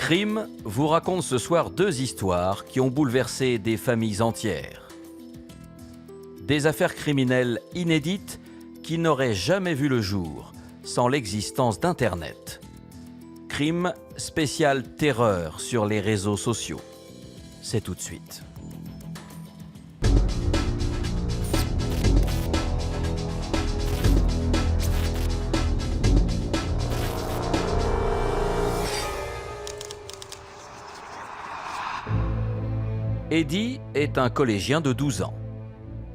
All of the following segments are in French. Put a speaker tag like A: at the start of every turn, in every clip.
A: Crime vous raconte ce soir deux histoires qui ont bouleversé des familles entières. Des affaires criminelles inédites qui n'auraient jamais vu le jour sans l'existence d'Internet. Crime spécial terreur sur les réseaux sociaux. C'est tout de suite. Eddy est un collégien de 12 ans.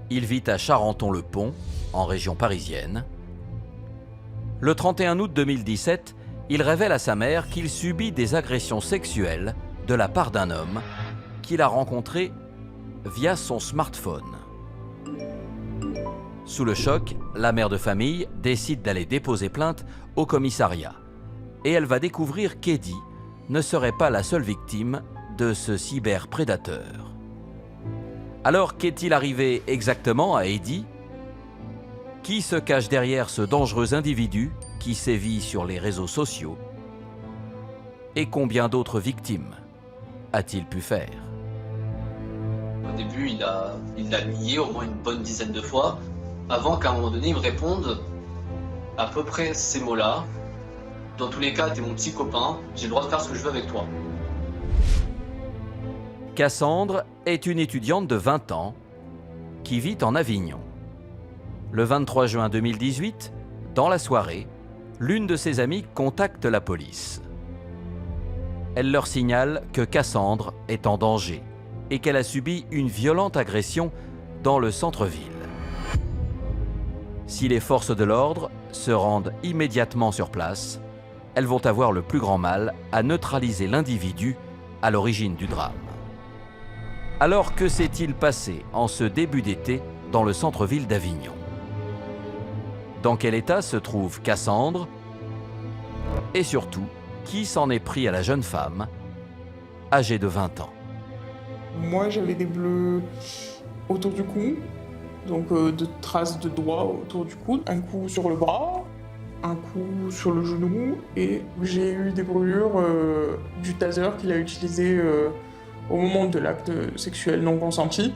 A: Il vit à Charenton-le-Pont, en région parisienne. Le 31 août 2017, il révèle à sa mère qu'il subit des agressions sexuelles de la part d'un homme qu'il a rencontré via son smartphone. Sous le choc, la mère de famille décide d'aller déposer plainte au commissariat. Et elle va découvrir qu'Eddy ne serait pas la seule victime de ce cyberprédateur. Alors, qu'est-il arrivé exactement à Eddy? Qui se cache derrière ce dangereux individu qui sévit sur les réseaux sociaux? Et combien d'autres victimes a-t-il pu faire?
B: Au début, il a nié au moins une bonne dizaine de fois, avant qu'à un moment donné, il me réponde à peu près ces mots-là. Dans tous les cas, t'es mon petit copain, j'ai le droit de faire ce que je veux avec toi.
A: Cassandre est une étudiante de 20 ans qui vit en Avignon. Le 23 juin 2018, dans la soirée, l'une de ses amies contacte la police. Elle leur signale que Cassandre est en danger et qu'elle a subi une violente agression dans le centre-ville. Si les forces de l'ordre se rendent immédiatement sur place, elles vont avoir le plus grand mal à neutraliser l'individu à l'origine du drame. Alors, que s'est-il passé en ce début d'été dans le centre-ville d'Avignon? Dans quel état se trouve Cassandre? Et surtout, qui s'en est pris à la jeune femme, âgée de 20 ans?
C: Moi, j'avais des bleus autour du cou, donc de traces de doigts autour du cou, un coup sur le bras, un coup sur le genou, et j'ai eu des brûlures du taser qu'il a utilisé au moment de l'acte sexuel non consenti.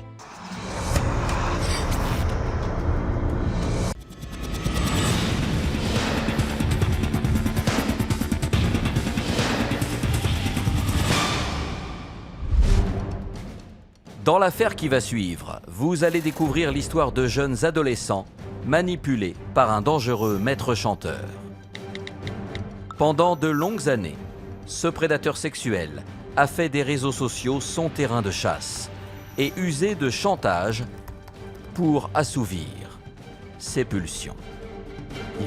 A: Dans l'affaire qui va suivre, vous allez découvrir l'histoire de jeunes adolescents manipulés par un dangereux maître chanteur. Pendant de longues années, ce prédateur sexuel a fait des réseaux sociaux son terrain de chasse et usé de chantage pour assouvir ses pulsions.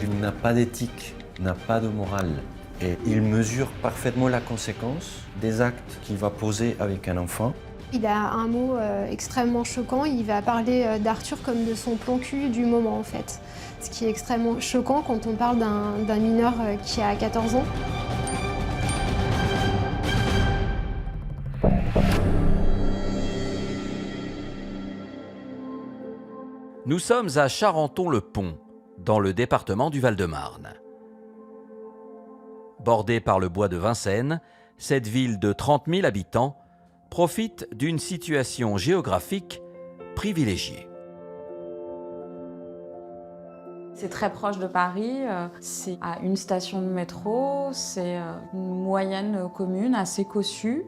D: Il n'a pas d'éthique, n'a pas de morale et il mesure parfaitement la conséquence des actes qu'il va poser avec un enfant.
E: Il a un mot extrêmement choquant, il va parler d'Arthur comme de son plan cul du moment en fait. Ce qui est extrêmement choquant quand on parle d'un mineur qui a 14 ans.
A: Nous sommes à Charenton-le-Pont, dans le département du Val-de-Marne. Bordée par le bois de Vincennes, cette ville de 30 000 habitants profite d'une situation géographique privilégiée.
F: C'est très proche de Paris, c'est à une station de métro, c'est une moyenne commune assez cossue.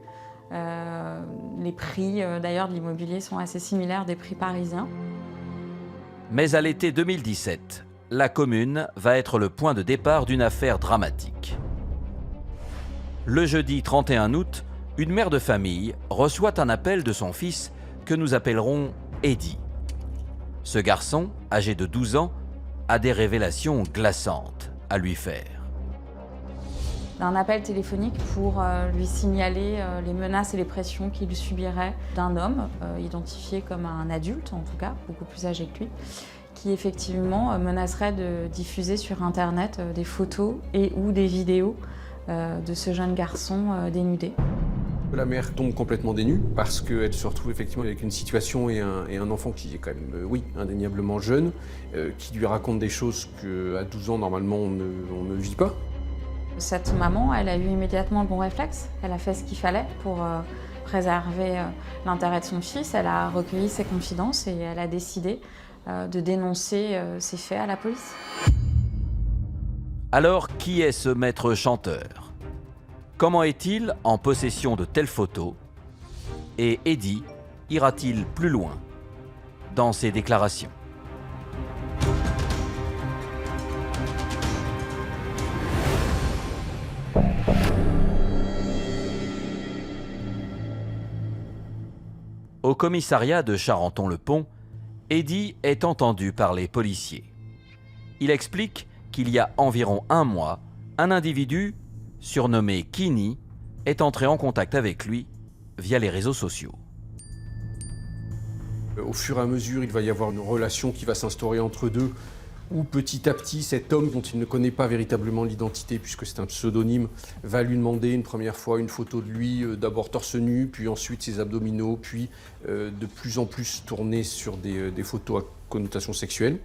F: Les prix d'ailleurs de l'immobilier sont assez similaires des prix parisiens.
A: Mais à l'été 2017, la commune va être le point de départ d'une affaire dramatique. Le jeudi 31 août, une mère de famille reçoit un appel de son fils que nous appellerons Eddy. Ce garçon, âgé de 12 ans, a des révélations glaçantes à lui faire.
F: Un appel téléphonique pour lui signaler les menaces et les pressions qu'il subirait d'un homme, identifié comme un adulte en tout cas, beaucoup plus âgé que lui, qui effectivement menacerait de diffuser sur Internet des photos et ou des vidéos de ce jeune garçon dénudé.
G: La mère tombe complètement dénue parce qu'elle se retrouve effectivement avec une situation et un enfant qui est quand même, oui, indéniablement jeune, qui lui raconte des choses qu'à 12 ans, normalement, on ne vit pas.
F: Cette maman, elle a eu immédiatement le bon réflexe. Elle a fait ce qu'il fallait pour préserver l'intérêt de son fils. Elle a recueilli ses confidences et elle a décidé de dénoncer ces faits à la police.
A: Alors, qui est ce maître chanteur? Comment est-il en possession de telles photos? Et Eddie ira-t-il plus loin dans ses déclarations? Au commissariat de Charenton-le-Pont, Eddie est entendu par les policiers. Il explique qu'il y a environ un mois, un individu, surnommé Kini, est entré en contact avec lui via les réseaux sociaux.
G: Au fur et à mesure, il va y avoir une relation qui va s'instaurer entre deux, où petit à petit, cet homme dont il ne connaît pas véritablement l'identité, puisque c'est un pseudonyme, va lui demander une première fois une photo de lui, d'abord torse nu, puis ensuite ses abdominaux, puis de plus en plus tourné sur des photos à connotation sexuelle.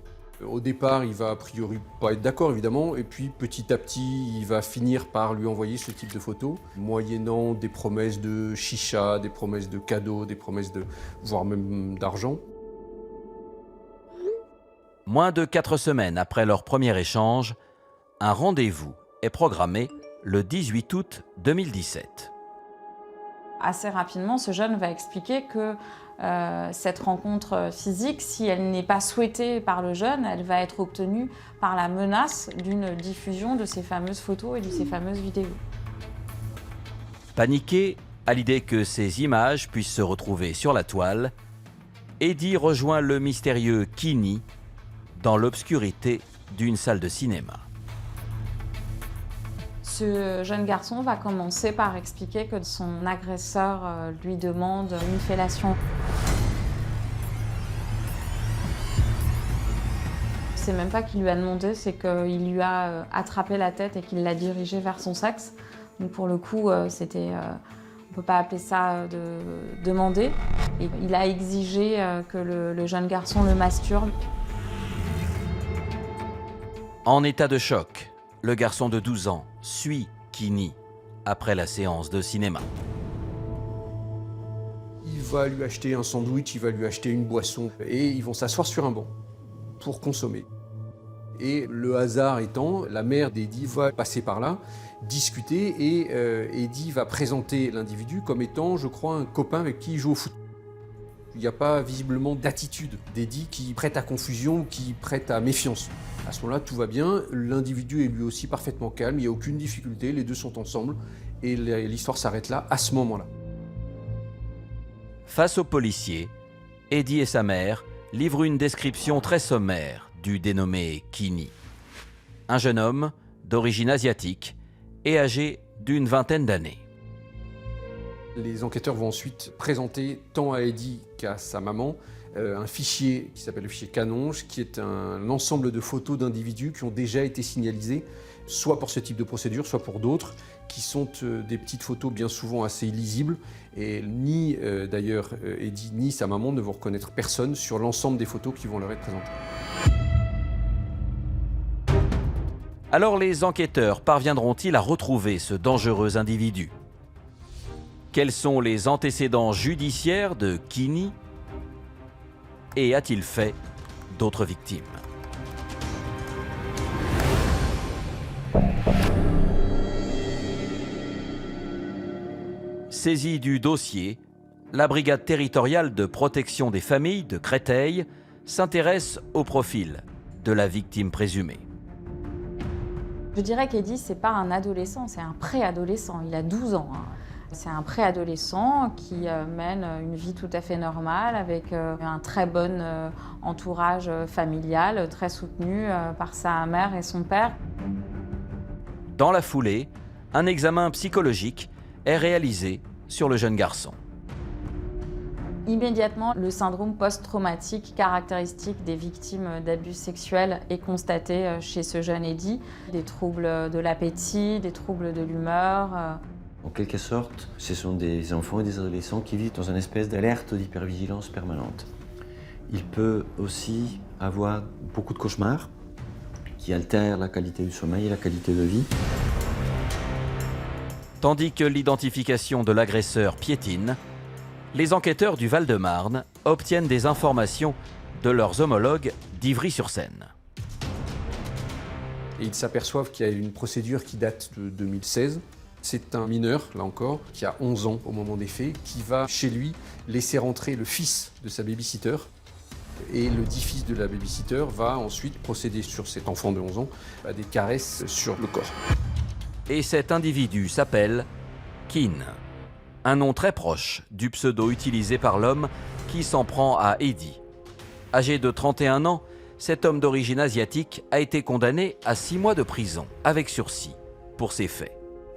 G: Au départ, il va a priori pas être d'accord, évidemment, et puis petit à petit, il va finir par lui envoyer ce type de photos, moyennant des promesses de chicha, des promesses de cadeaux, des promesses voire même d'argent.
A: Moins de 4 semaines après leur premier échange, un rendez-vous est programmé le 18 août 2017.
F: Assez rapidement, ce jeune va expliquer que cette rencontre physique, si elle n'est pas souhaitée par le jeune, elle va être obtenue par la menace d'une diffusion de ces fameuses photos et de ces fameuses vidéos.
A: Paniqué à l'idée que ces images puissent se retrouver sur la toile, Eddie rejoint le mystérieux Kini dans l'obscurité d'une salle de cinéma.
F: Ce jeune garçon va commencer par expliquer que son agresseur lui demande une fellation. C'est même pas qu'il lui a demandé, c'est qu'il lui a attrapé la tête et qu'il l'a dirigée vers son sexe. Donc pour le coup, c'était, on peut pas appeler ça de demander. Et il a exigé que le jeune garçon le masturbe.
A: En état de choc, le garçon de 12 ans suit Kini après la séance de cinéma.
G: Il va lui acheter un sandwich, il va lui acheter une boisson et ils vont s'asseoir sur un banc pour consommer. Et le hasard étant, la mère d'Eddie va passer par là, discuter et Eddie va présenter l'individu comme étant, je crois, un copain avec qui il joue au foot. Il n'y a pas visiblement d'attitude d'Eddie qui prête à confusion ou qui prête à méfiance. À ce moment-là, tout va bien, l'individu est lui aussi parfaitement calme, il n'y a aucune difficulté, les deux sont ensemble et l'histoire s'arrête là, à ce moment-là.
A: Face aux policiers, Eddie et sa mère livrent une description très sommaire du dénommé Kini. Un jeune homme d'origine asiatique et âgé d'une vingtaine d'années.
G: Les enquêteurs vont ensuite présenter tant à Eddie qu'à sa maman un fichier qui s'appelle le fichier Canonge, qui est un ensemble de photos d'individus qui ont déjà été signalisés, soit pour ce type de procédure, soit pour d'autres, qui sont des petites photos bien souvent assez illisibles. Et ni d'ailleurs Eddie ni sa maman ne vont reconnaître personne sur l'ensemble des photos qui vont leur être présentées.
A: Alors les enquêteurs parviendront-ils à retrouver ce dangereux individu? Quels sont les antécédents judiciaires de Kini? Et a-t-il fait d'autres victimes? Saisie du dossier, la brigade territoriale de protection des familles de Créteil s'intéresse au profil de la victime présumée.
F: Je dirais qu'Eddie, c'est pas un adolescent, c'est un préadolescent. Il a 12 ans. C'est un préadolescent qui mène une vie tout à fait normale avec un très bon entourage familial, très soutenu par sa mère et son père.
A: Dans la foulée, un examen psychologique est réalisé sur le jeune garçon.
F: Immédiatement, le syndrome post-traumatique caractéristique des victimes d'abus sexuels est constaté chez ce jeune Eddie. Des troubles de l'appétit, des troubles de l'humeur.
D: En quelque sorte, ce sont des enfants et des adolescents qui vivent dans une espèce d'alerte d'hypervigilance permanente. Il peut aussi avoir beaucoup de cauchemars qui altèrent la qualité du sommeil et la qualité de vie.
A: Tandis que l'identification de l'agresseur piétine, les enquêteurs du Val-de-Marne obtiennent des informations de leurs homologues d'Ivry-sur-Seine.
G: Et ils s'aperçoivent qu'il y a une procédure qui date de 2016. C'est un mineur, là encore, qui a 11 ans au moment des faits, qui va chez lui laisser rentrer le fils de sa babysitter. Et le dit fils de la babysitter va ensuite procéder sur cet enfant de 11 ans à des caresses sur le corps.
A: Et cet individu s'appelle Keane, un nom très proche du pseudo utilisé par l'homme qui s'en prend à Eddie. Âgé de 31 ans, cet homme d'origine asiatique a été condamné à 6 mois de prison avec sursis pour ces faits.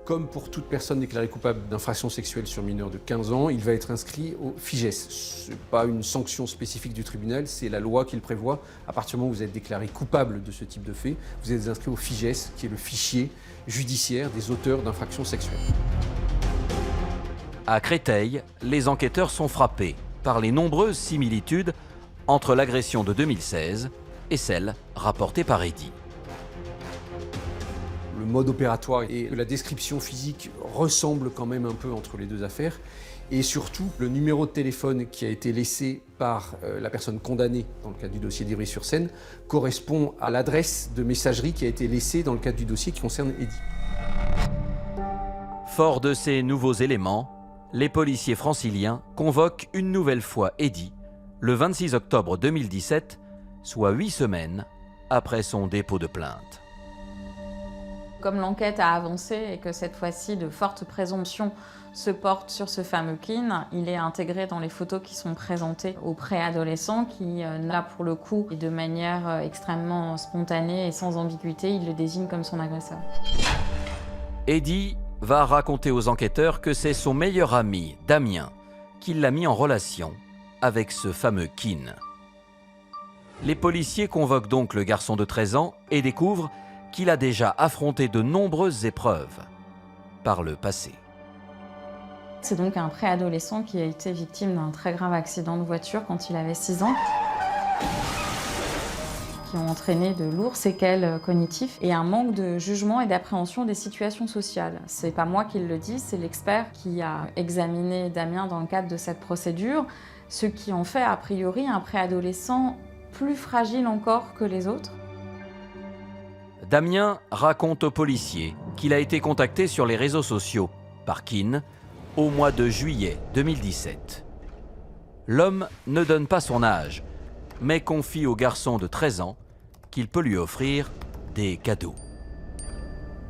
G: Comme pour toute personne déclarée coupable d'infraction sexuelle sur mineur de 15 ans, il va être inscrit au FIGES. Ce n'est pas une sanction spécifique du tribunal, c'est la loi qui le prévoit. À partir du moment où vous êtes déclaré coupable de ce type de fait, vous êtes inscrit au FIGES, qui est le fichier judiciaire des auteurs d'infractions sexuelles.
A: À Créteil, les enquêteurs sont frappés par les nombreuses similitudes entre l'agression de 2016 et celle rapportée par Eddie.
G: Le mode opératoire et la description physique ressemblent quand même un peu entre les deux affaires. Et surtout, le numéro de téléphone qui a été laissé par la personne condamnée dans le cadre du dossier d'Ivry-sur-Seine correspond à l'adresse de messagerie qui a été laissée dans le cadre du dossier qui concerne Eddie.
A: Fort de ces nouveaux éléments, les policiers franciliens convoquent une nouvelle fois Eddie le 26 octobre 2017, soit 8 semaines après son dépôt de plainte.
F: Comme l'enquête a avancé et que cette fois-ci de fortes présomptions se portent sur ce fameux Keane, il est intégré dans les photos qui sont présentées aux préadolescents qui, là pour le coup, et de manière extrêmement spontanée et sans ambiguïté, il le désigne comme son agresseur.
A: Eddie va raconter aux enquêteurs que c'est son meilleur ami, Damien, qui l'a mis en relation avec ce fameux Keane. Les policiers convoquent donc le garçon de 13 ans et découvrent qu'il a déjà affronté de nombreuses épreuves par le passé.
F: C'est donc un préadolescent qui a été victime d'un très grave accident de voiture quand il avait 6 ans, qui ont entraîné de lourds séquelles cognitives et un manque de jugement et d'appréhension des situations sociales. C'est pas moi qui le dis, c'est l'expert qui a examiné Damien dans le cadre de cette procédure, ce qui en fait a priori un préadolescent plus fragile encore que les autres.
A: Damien raconte aux policiers qu'il a été contacté sur les réseaux sociaux par Keane au mois de juillet 2017. L'homme ne donne pas son âge, mais confie au garçon de 13 ans qu'il peut lui offrir des cadeaux.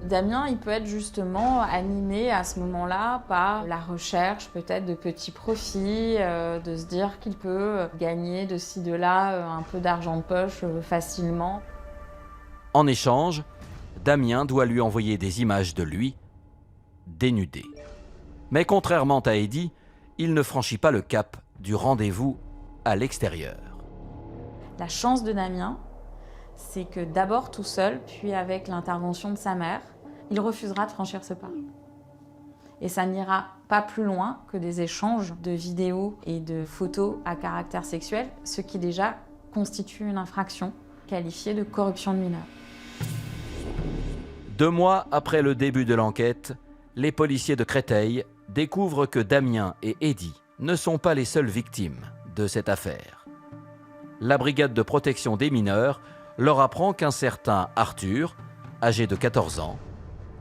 F: Damien, il peut être justement animé à ce moment-là par la recherche peut-être de petits profits, de se dire qu'il peut gagner de ci, de là un peu d'argent de poche facilement.
A: En échange, Damien doit lui envoyer des images de lui dénudé. Mais contrairement à Eddie, il ne franchit pas le cap du rendez-vous à l'extérieur.
F: La chance de Damien, c'est que d'abord tout seul, puis avec l'intervention de sa mère, il refusera de franchir ce pas. Et ça n'ira pas plus loin que des échanges de vidéos et de photos à caractère sexuel, ce qui déjà constitue une infraction qualifiée de corruption de mineurs.
A: 2 mois après le début de l'enquête, les policiers de Créteil découvrent que Damien et Eddie ne sont pas les seules victimes de cette affaire. La brigade de protection des mineurs leur apprend qu'un certain Arthur, âgé de 14 ans,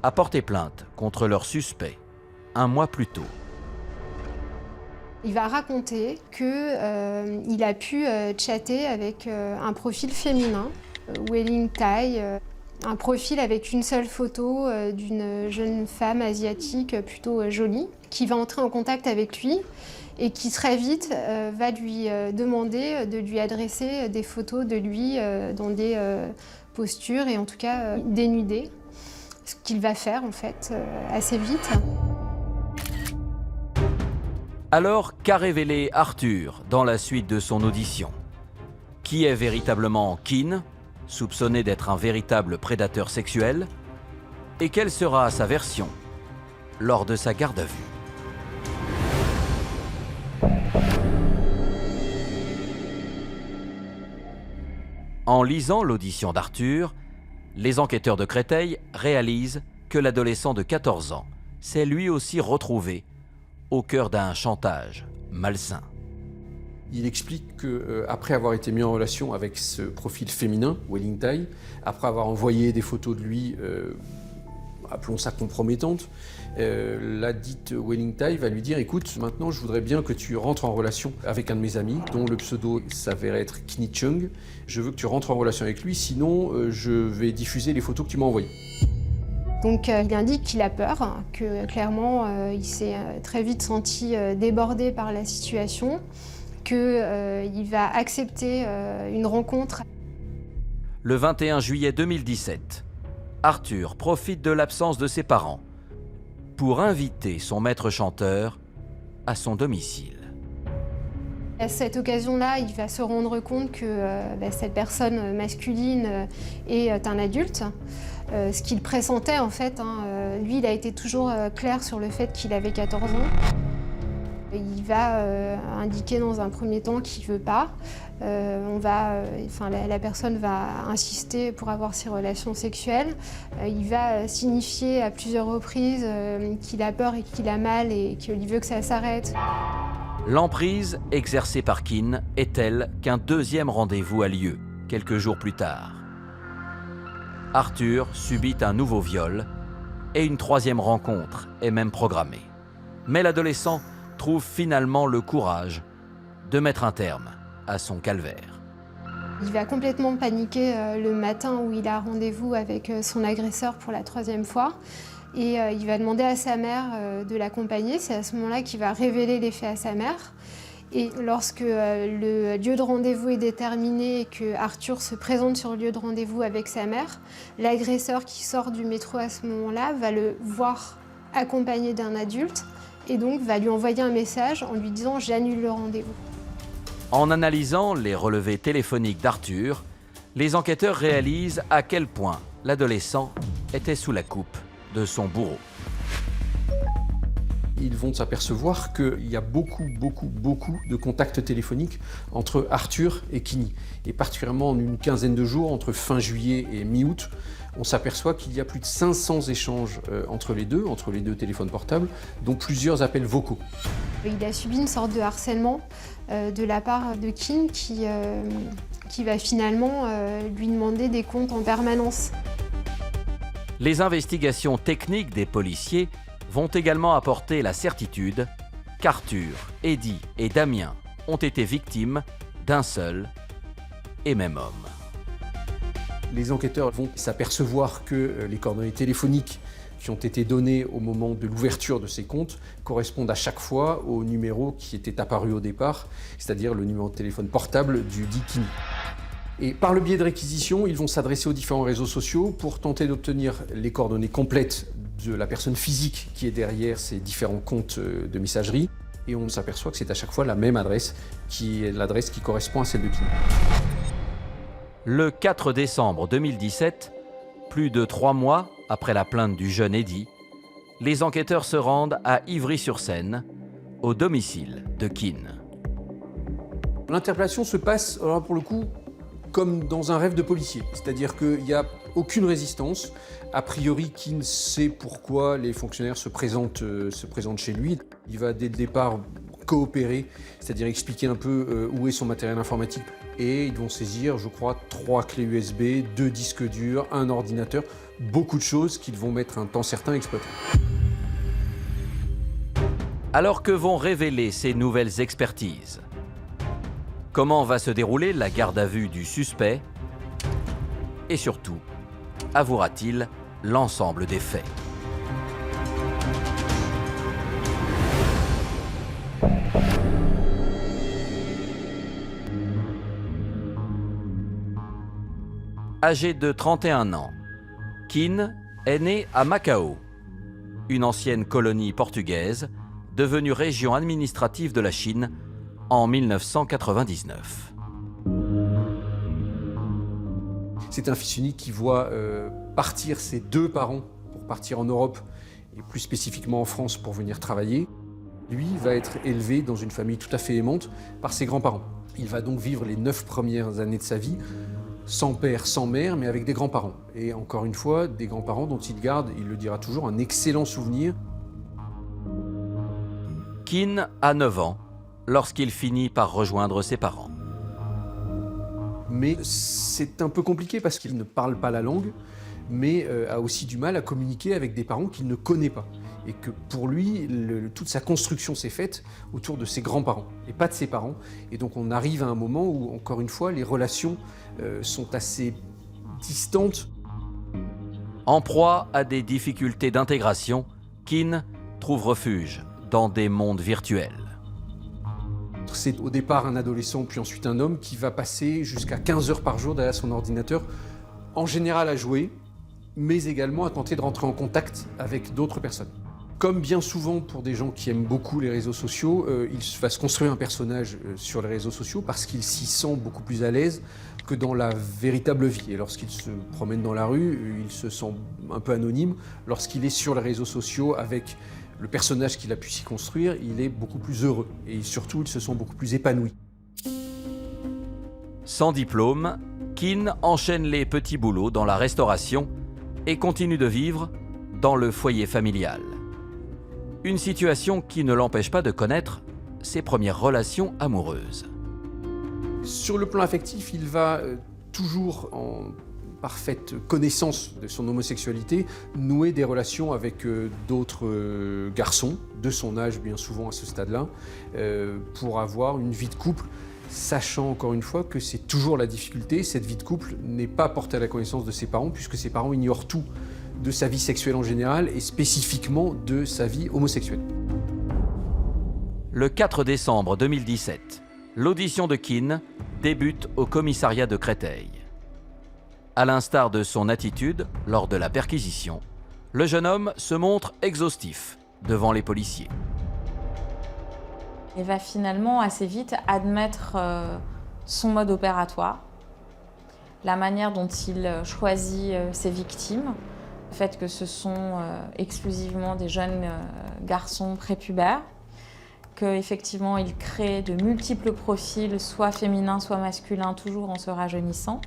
A: a porté plainte contre leur suspect 1 mois plus tôt.
E: Il va raconter qu'il a pu chatter avec un profil féminin, Welling Thai, un profil avec une seule photo d'une jeune femme asiatique plutôt jolie, qui va entrer en contact avec lui et qui très vite va lui demander de lui adresser des photos de lui dans des postures et en tout cas dénudées, ce qu'il va faire en fait assez vite.
A: Alors, qu'a révélé Arthur dans la suite de son audition? Qui est véritablement Keane, soupçonné d'être un véritable prédateur sexuel? Et quelle sera sa version lors de sa garde à vue? En lisant l'audition d'Arthur, les enquêteurs de Créteil réalisent que l'adolescent de 14 ans s'est lui aussi retrouvé au cœur d'un chantage malsain.
G: Il explique qu'après avoir été mis en relation avec ce profil féminin, Wei-Ling Tai, après avoir envoyé des photos de lui, appelons ça compromettantes, la dite Wei-Ling Tai va lui dire « Écoute, maintenant je voudrais bien que tu rentres en relation avec un de mes amis, dont le pseudo s'avérait être Kini Chung. Je veux que tu rentres en relation avec lui, sinon je vais diffuser les photos que tu m'as envoyées. »
E: Donc il indique qu'il a peur, que clairement il s'est très vite senti débordé par la situation, qu'il va accepter une rencontre.
A: Le 21 juillet 2017, Arthur profite de l'absence de ses parents pour inviter son maître chanteur à son domicile.
E: À cette occasion-là, il va se rendre compte que cette personne masculine est un adulte, ce qu'il pressentait en fait. Lui, il a été toujours clair sur le fait qu'il avait 14 ans. Il va indiquer dans un premier temps qu'il ne veut pas. La personne va insister pour avoir ces relations sexuelles. Il va signifier à plusieurs reprises qu'il a peur et qu'il a mal et qu'il veut que ça s'arrête.
A: L'emprise exercée par Kin est telle qu'un deuxième rendez-vous a lieu, quelques jours plus tard. Arthur subit un nouveau viol et une troisième rencontre est même programmée. Mais l'adolescent trouve finalement le courage de mettre un terme à son calvaire.
E: Il va complètement paniquer le matin où il a rendez-vous avec son agresseur pour la troisième fois. Et il va demander à sa mère de l'accompagner. C'est à ce moment-là qu'il va révéler les faits à sa mère. Et lorsque le lieu de rendez-vous est déterminé et que Arthur se présente sur le lieu de rendez-vous avec sa mère, l'agresseur qui sort du métro à ce moment-là va le voir accompagné d'un adulte et donc va lui envoyer un message en lui disant « j'annule le rendez-vous ».
A: En analysant les relevés téléphoniques d'Arthur, les enquêteurs réalisent à quel point l'adolescent était sous la coupe de son bourreau.
G: Ils vont s'apercevoir qu'il y a beaucoup de contacts téléphoniques entre Arthur et Kini. Et particulièrement en une quinzaine de jours, entre fin juillet et mi-août, on s'aperçoit qu'il y a plus de 500 échanges entre les deux téléphones portables, dont plusieurs appels vocaux.
E: Il a subi une sorte de harcèlement de la part de Kin qui va finalement lui demander des comptes en permanence.
A: Les investigations techniques des policiers vont également apporter la certitude qu'Arthur, Eddie et Damien ont été victimes d'un seul et même homme.
G: Les enquêteurs vont s'apercevoir que les coordonnées téléphoniques qui ont été données au moment de l'ouverture de ces comptes correspondent à chaque fois au numéro qui était apparu au départ, c'est-à-dire le numéro de téléphone portable du dit Kini. Et par le biais de réquisitions, ils vont s'adresser aux différents réseaux sociaux pour tenter d'obtenir les coordonnées complètes de la personne physique qui est derrière ces différents comptes de messagerie. Et on s'aperçoit que c'est à chaque fois la même adresse qui est l'adresse qui correspond à celle de Kini.
A: Le 4 décembre 2017, plus de 3 mois après la plainte du jeune Eddie, les enquêteurs se rendent à Ivry-sur-Seine, au domicile de Kin.
G: L'interpellation se passe, alors pour le coup, comme dans un rêve de policier. C'est-à-dire qu'il n'y a aucune résistance. A priori, Kin sait pourquoi les fonctionnaires se présentent chez lui. Il va dès le départ coopérer, c'est-à-dire expliquer un peu où est son matériel informatique. Et ils vont saisir, je crois, 3 clés USB, 2 disques durs, un ordinateur, beaucoup de choses qu'ils vont mettre un temps certain à exploiter.
A: Alors que vont révéler ces nouvelles expertises? Comment va se dérouler la garde à vue du suspect? Et surtout, avouera-t-il l'ensemble des faits? Âgé de 31 ans, Kin est né à Macao, une ancienne colonie portugaise devenue région administrative de la Chine en 1999.
G: C'est un fils unique qui voit partir ses 2 parents pour partir en Europe et plus spécifiquement en France pour venir travailler. Lui va être élevé dans une famille tout à fait aimante par ses grands-parents. Il va donc vivre les 9 premières années de sa vie sans père, sans mère, mais avec des grands-parents. Et encore une fois, des grands-parents dont il garde, il le dira toujours, un excellent souvenir.
A: Keane a 9 ans lorsqu'il finit par rejoindre ses parents.
G: Mais c'est un peu compliqué parce qu'il ne parle pas la langue, mais a aussi du mal à communiquer avec des parents qu'il ne connaît pas. Et que pour lui, toute sa construction s'est faite autour de ses grands-parents et pas de ses parents. Et donc on arrive à un moment où, encore une fois, les relations sont assez distantes.
A: En proie à des difficultés d'intégration, Keane trouve refuge dans des mondes virtuels.
G: C'est au départ un adolescent, puis ensuite un homme qui va passer jusqu'à 15 heures par jour derrière son ordinateur, en général à jouer, mais également à tenter de rentrer en contact avec d'autres personnes. Comme bien souvent pour des gens qui aiment beaucoup les réseaux sociaux, il va se construire un personnage sur les réseaux sociaux parce qu'il s'y sent beaucoup plus à l'aise que dans la véritable vie. Et lorsqu'il se promène dans la rue, il se sent un peu anonyme. Lorsqu'il est sur les réseaux sociaux avec le personnage qu'il a pu s'y construire, il est beaucoup plus heureux. Et surtout, il se sent beaucoup plus épanoui.
A: Sans diplôme, Keane enchaîne les petits boulots dans la restauration et continue de vivre dans le foyer familial. Une situation qui ne l'empêche pas de connaître ses premières relations amoureuses.
G: Sur le plan affectif, il va toujours, en parfaite connaissance de son homosexualité, nouer des relations avec d'autres garçons, de son âge bien souvent à ce stade-là, pour avoir une vie de couple, sachant encore une fois que c'est toujours la difficulté, cette vie de couple n'est pas portée à la connaissance de ses parents, puisque ses parents ignorent tout de sa vie sexuelle en général et spécifiquement de sa vie homosexuelle.
A: Le 4 décembre 2017, l'audition de Keane débute au commissariat de Créteil. À l'instar de son attitude lors de la perquisition, le jeune homme se montre exhaustif devant les policiers.
F: Il va finalement assez vite admettre son mode opératoire, la manière dont il choisit ses victimes, le fait que ce sont exclusivement des jeunes garçons prépubères, qu'effectivement il crée de multiples profils, soit féminins, soit masculins, toujours en se rajeunissant,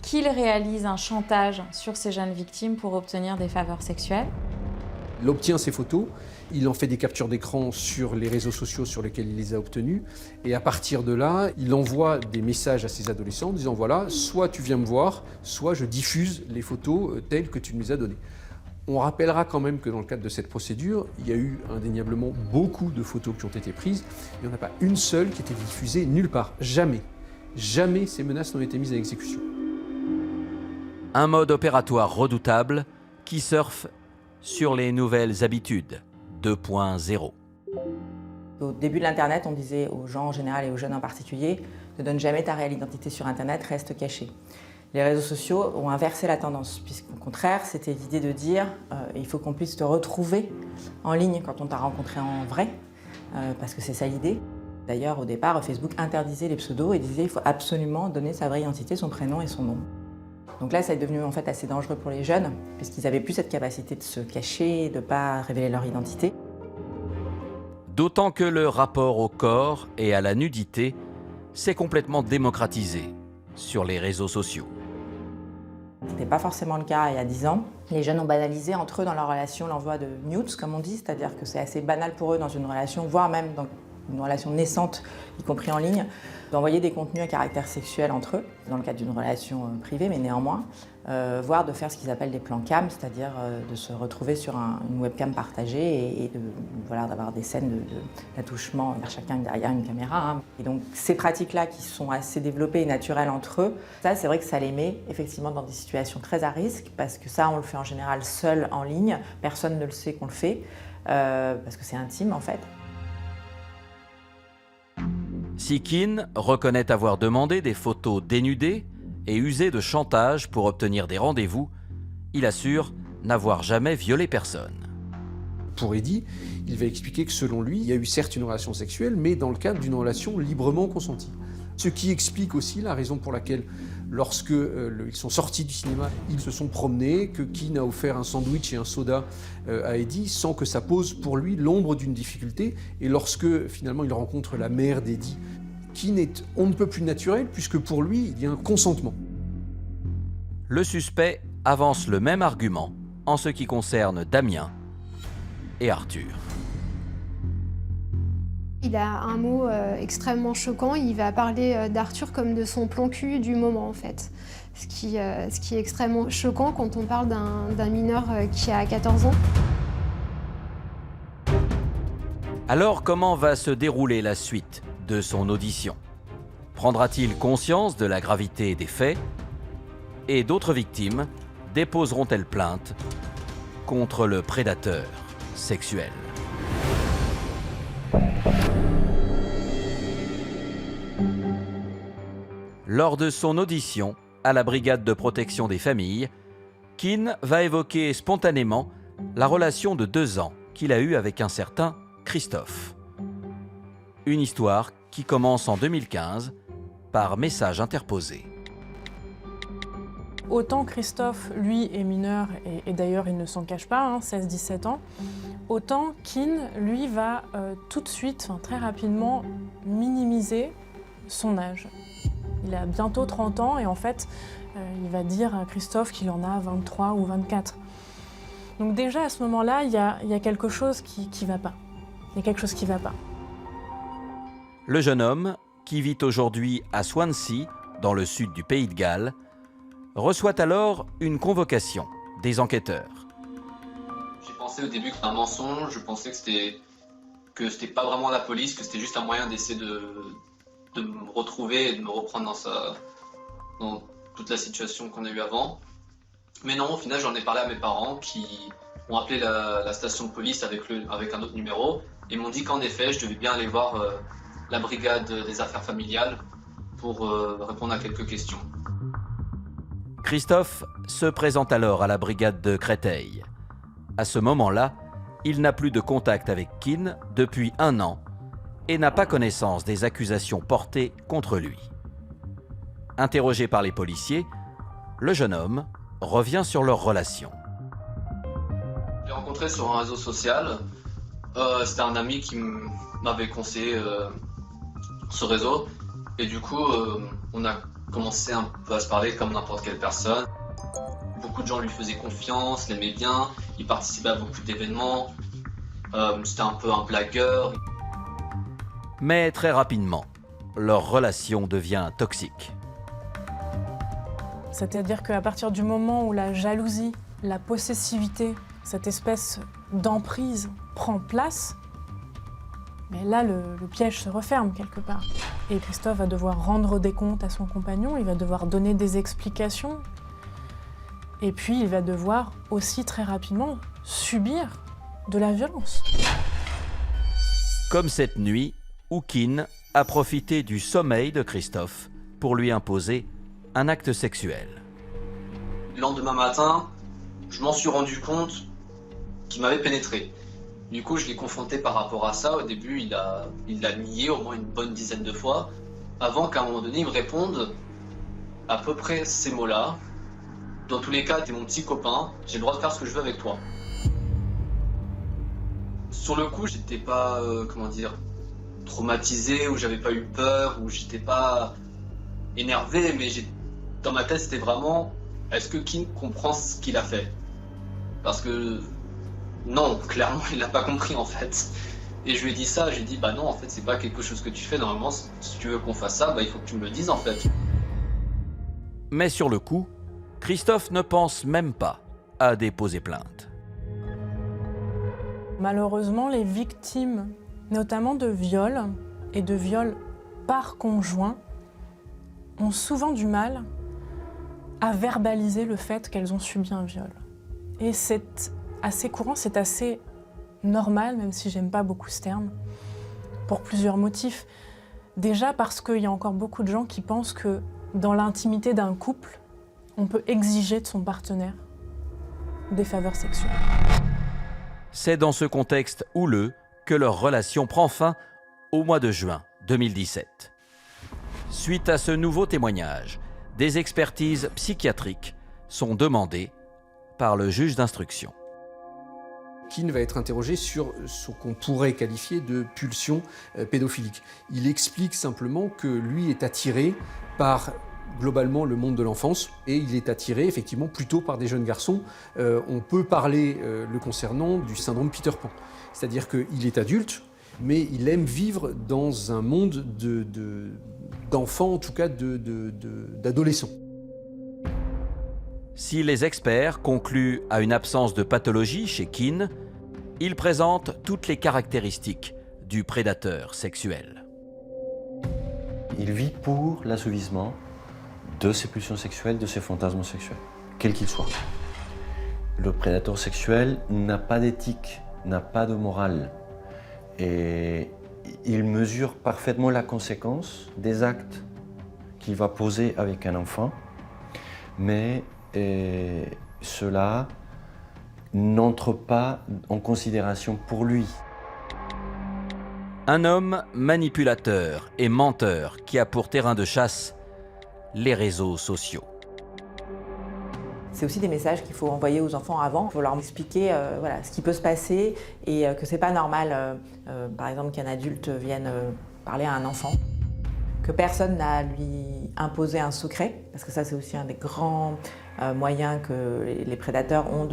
F: qu'il réalise un chantage sur ces jeunes victimes pour obtenir des faveurs sexuelles.
G: Il obtient ces photos, il en fait des captures d'écran sur les réseaux sociaux sur lesquels il les a obtenues, et à partir de là, il envoie des messages à ses adolescents en disant voilà, soit tu viens me voir, soit je diffuse les photos telles que tu me les as données. On rappellera quand même que dans le cadre de cette procédure, il y a eu indéniablement beaucoup de photos qui ont été prises, il n'y en a pas une seule qui a été diffusée nulle part, jamais. Jamais ces menaces n'ont été mises à exécution.
A: Un mode opératoire redoutable qui surfe sur les nouvelles habitudes 2.0.
H: Au début de l'Internet, on disait aux gens en général et aux jeunes en particulier « Ne donne jamais ta réelle identité sur Internet, reste caché ». Les réseaux sociaux ont inversé la tendance, puisqu'au contraire, c'était l'idée de dire il faut qu'on puisse te retrouver en ligne quand on t'a rencontré en vrai, parce que c'est ça l'idée. D'ailleurs, au départ, Facebook interdisait les pseudos et disait qu'il faut absolument donner sa vraie identité, son prénom et son nom. Donc là, ça est devenu en fait assez dangereux pour les jeunes, puisqu'ils n'avaient plus cette capacité de se cacher, de ne pas révéler leur identité.
A: D'autant que le rapport au corps et à la nudité s'est complètement démocratisé sur les réseaux sociaux.
H: Ce n'était pas forcément le cas il y a 10 ans. Les jeunes ont banalisé entre eux dans leur relation l'envoi de nudes, comme on dit, c'est-à-dire que c'est assez banal pour eux dans une relation, voire même dans une relation naissante, y compris en ligne, d'envoyer des contenus à caractère sexuel entre eux, dans le cadre d'une relation privée, mais néanmoins, voire de faire ce qu'ils appellent des plans cam, c'est-à-dire de se retrouver sur une webcam partagée et d'avoir des scènes d'attouchement vers chacun derrière une caméra. Hein. Et donc ces pratiques-là qui sont assez développées et naturelles entre eux, ça c'est vrai que ça les met effectivement dans des situations très à risque, parce que ça on le fait en général seul en ligne, personne ne le sait qu'on le fait, parce que c'est intime en fait.
A: Si Keane reconnaît avoir demandé des photos dénudées et usé de chantage pour obtenir des rendez-vous, il assure n'avoir jamais violé personne.
G: Pour Eddie, il va expliquer que selon lui, il y a eu certes une relation sexuelle, mais dans le cadre d'une relation librement consentie. Ce qui explique aussi la raison pour laquelle, lorsque ils sont sortis du cinéma, ils se sont promenés, que Keane a offert un sandwich et un soda à Eddie sans que ça pose pour lui l'ombre d'une difficulté. Et lorsque finalement il rencontre la mère d'Eddie, Keane est on ne peut plus naturel, puisque pour lui, il y a un consentement.
A: Le suspect avance le même argument en ce qui concerne Damien et Arthur.
E: Il a un mot extrêmement choquant, il va parler d'Arthur comme de son plan cul du moment en fait. Ce qui est extrêmement choquant quand on parle d'un mineur qui a 14 ans.
A: Alors comment va se dérouler la suite de son audition? Prendra-t-il conscience de la gravité des faits? Et d'autres victimes déposeront-elles plainte contre le prédateur sexuel? Lors de son audition à la brigade de protection des familles, Keane va évoquer spontanément la relation de 2 ans qu'il a eue avec un certain Christophe. Une histoire qui commence en 2015 par message interposé.
I: Autant Christophe, lui, est mineur, et d'ailleurs il ne s'en cache pas, 16-17 ans, autant Keane, lui, va tout de suite, très rapidement, minimiser son âge. Il a bientôt 30 ans et en fait, il va dire à Christophe qu'il en a 23 ou 24. Donc déjà à ce moment-là, il y a quelque chose qui ne va pas. Il y a quelque chose qui ne va pas.
A: Le jeune homme, qui vit aujourd'hui à Swansea, dans le sud du Pays de Galles, reçoit alors une convocation des enquêteurs.
B: J'ai pensé au début que c'était un mensonge, je pensais que c'était pas vraiment la police, que c'était juste un moyen d'essayer de me retrouver et de me reprendre dans toute la situation qu'on a eue avant. Mais non, au final, j'en ai parlé à mes parents qui ont appelé la station de police avec un autre numéro et m'ont dit qu'en effet, je devais bien aller voir la brigade des affaires familiales pour répondre à quelques questions.
A: Christophe se présente alors à la brigade de Créteil. À ce moment-là, il n'a plus de contact avec Keane depuis 1 an et n'a pas connaissance des accusations portées contre lui. Interrogé par les policiers, le jeune homme revient sur leur relation.
B: Je l'ai rencontré sur un réseau social. C'était un ami qui m'avait conseillé ce réseau. Et du coup, on a commencé un peu à se parler comme n'importe quelle personne. Beaucoup de gens lui faisaient confiance, l'aimaient bien. Il participait à beaucoup d'événements. C'était un peu un blagueur.
A: Mais très rapidement, leur relation devient toxique.
I: C'est-à-dire qu'à partir du moment où la jalousie, la possessivité, cette espèce d'emprise prend place, mais là, le piège se referme quelque part. Et Christophe va devoir rendre des comptes à son compagnon, il va devoir donner des explications. Et puis, il va devoir aussi très rapidement subir de la violence.
A: Comme cette nuit où Keane a profité du sommeil de Christophe pour lui imposer un acte sexuel.
B: Le lendemain matin, je m'en suis rendu compte qu'il m'avait pénétré. Du coup, je l'ai confronté par rapport à ça. Au début, il l'a nié au moins une bonne dizaine de fois, avant qu'à un moment donné, il me réponde à peu près ces mots-là. Dans tous les cas, t'es mon petit copain, j'ai le droit de faire ce que je veux avec toi. Sur le coup, j'étais pas, traumatisé, ou j'avais pas eu peur, ou j'étais pas énervé, mais dans ma tête, c'était vraiment, est-ce que Keane comprend ce qu'il a fait? Parce que non, clairement, il l'a pas compris en fait. Et je lui ai dit ça, j'ai dit, bah non, en fait, c'est pas quelque chose que tu fais. Normalement, si tu veux qu'on fasse ça, bah il faut que tu me le dises en fait.
A: Mais sur le coup, Christophe ne pense même pas à déposer plainte.
I: Malheureusement, les victimes, notamment de viols et de viols par conjoint, ont souvent du mal à verbaliser le fait qu'elles ont subi un viol. Et c'est assez courant, c'est assez normal, même si j'aime pas beaucoup ce terme, pour plusieurs motifs. Déjà parce qu'il y a encore beaucoup de gens qui pensent que dans l'intimité d'un couple, on peut exiger de son partenaire des faveurs sexuelles.
A: C'est dans ce contexte houleux que leur relation prend fin au mois de juin 2017. Suite à ce nouveau témoignage, des expertises psychiatriques sont demandées par le juge d'instruction.
G: Keane va être interrogé sur ce qu'on pourrait qualifier de pulsion pédophilique. Il explique simplement que lui est attiré par globalement le monde de l'enfance et il est attiré effectivement plutôt par des jeunes garçons. On peut parler le concernant du syndrome Peter Pan. C'est-à-dire qu'il est adulte, mais il aime vivre dans un monde d'enfants, en tout cas d'adolescents.
A: Si les experts concluent à une absence de pathologie chez Keane, ils présentent toutes les caractéristiques du prédateur sexuel.
D: Il vit pour l'assouvissement de ses pulsions sexuelles, de ses fantasmes sexuels, quels qu'ils soient. Le prédateur sexuel n'a pas d'éthique, n'a pas de morale. Et il mesure parfaitement la conséquence des actes qu'il va poser avec un enfant, mais cela n'entre pas en considération pour lui.
A: Un homme manipulateur et menteur qui a pour terrain de chasse les réseaux sociaux.
H: C'est aussi des messages qu'il faut envoyer aux enfants avant. Il faut leur expliquer voilà, ce qui peut se passer et que c'est pas normal, par exemple, qu'un adulte vienne parler à un enfant. Que personne n'a à lui imposer un secret, parce que ça c'est aussi un des grands moyens que les prédateurs ont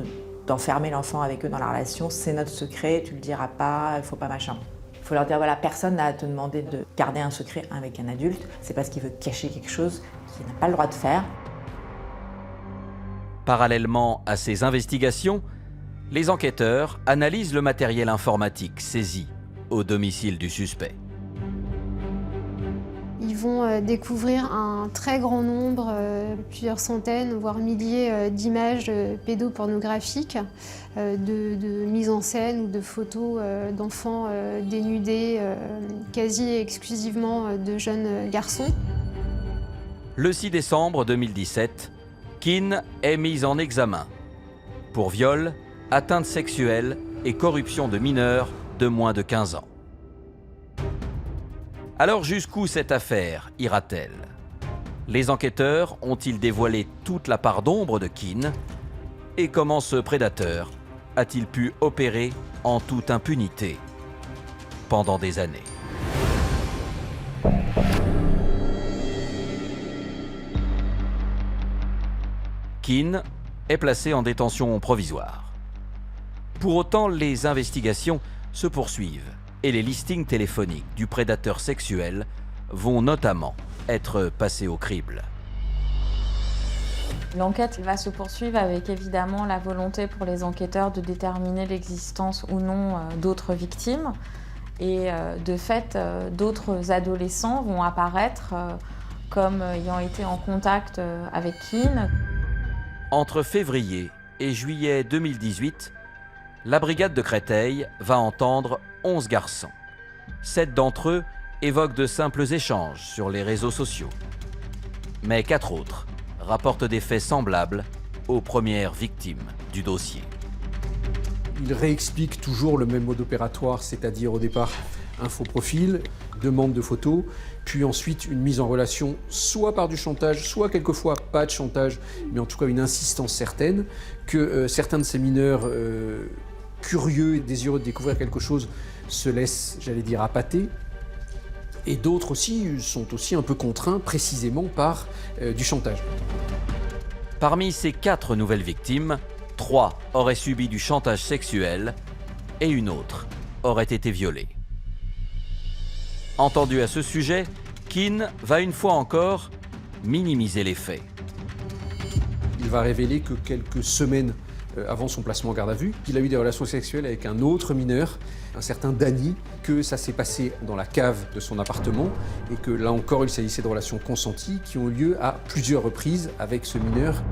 H: d'enfermer l'enfant avec eux dans la relation. C'est notre secret, tu le diras pas, il faut pas machin. Il faut leur dire voilà, personne n'a à te demander de garder un secret avec un adulte. C'est parce qu'il veut cacher quelque chose qu'il n'a pas le droit de faire.
A: Parallèlement à ces investigations, les enquêteurs analysent le matériel informatique saisi au domicile du suspect.
E: Ils vont découvrir un très grand nombre, plusieurs centaines, voire milliers d'images pédopornographiques, de mise en scène ou de photos d'enfants dénudés, quasi exclusivement de jeunes garçons.
A: Le 6 décembre 2017, Keane est mis en examen pour viol, atteinte sexuelle et corruption de mineurs de moins de 15 ans. Alors jusqu'où cette affaire ira-t-elle? Les enquêteurs ont-ils dévoilé toute la part d'ombre de Keane? Et comment ce prédateur a-t-il pu opérer en toute impunité pendant des années? Keane est placé en détention provisoire. Pour autant, les investigations se poursuivent et les listings téléphoniques du prédateur sexuel vont notamment être passés au crible.
F: L'enquête va se poursuivre avec évidemment la volonté pour les enquêteurs de déterminer l'existence ou non d'autres victimes. Et de fait, d'autres adolescents vont apparaître comme ayant été en contact avec Keane.
A: Entre février et juillet 2018, la brigade de Créteil va entendre 11 garçons. 7 d'entre eux évoquent de simples échanges sur les réseaux sociaux. Mais 4 autres rapportent des faits semblables aux premières victimes du dossier.
G: Il réexplique toujours le même mode opératoire, c'est-à-dire au départ un faux profil, demande de photos, puis ensuite une mise en relation soit par du chantage, soit quelquefois pas de chantage, mais en tout cas une insistance certaine, que certains de ces mineurs curieux et désireux de découvrir quelque chose se laissent, j'allais dire, appâter, et d'autres aussi sont aussi un peu contraints précisément par du chantage.
A: Parmi ces 4 nouvelles victimes, 3 auraient subi du chantage sexuel et une autre aurait été violée. Entendu à ce sujet, Keane va une fois encore minimiser les faits.
G: Il va révéler que quelques semaines avant son placement en garde à vue, qu'il a eu des relations sexuelles avec un autre mineur, un certain Danny, que ça s'est passé dans la cave de son appartement et que là encore il s'agissait de relations consenties qui ont eu lieu à plusieurs reprises avec ce mineur.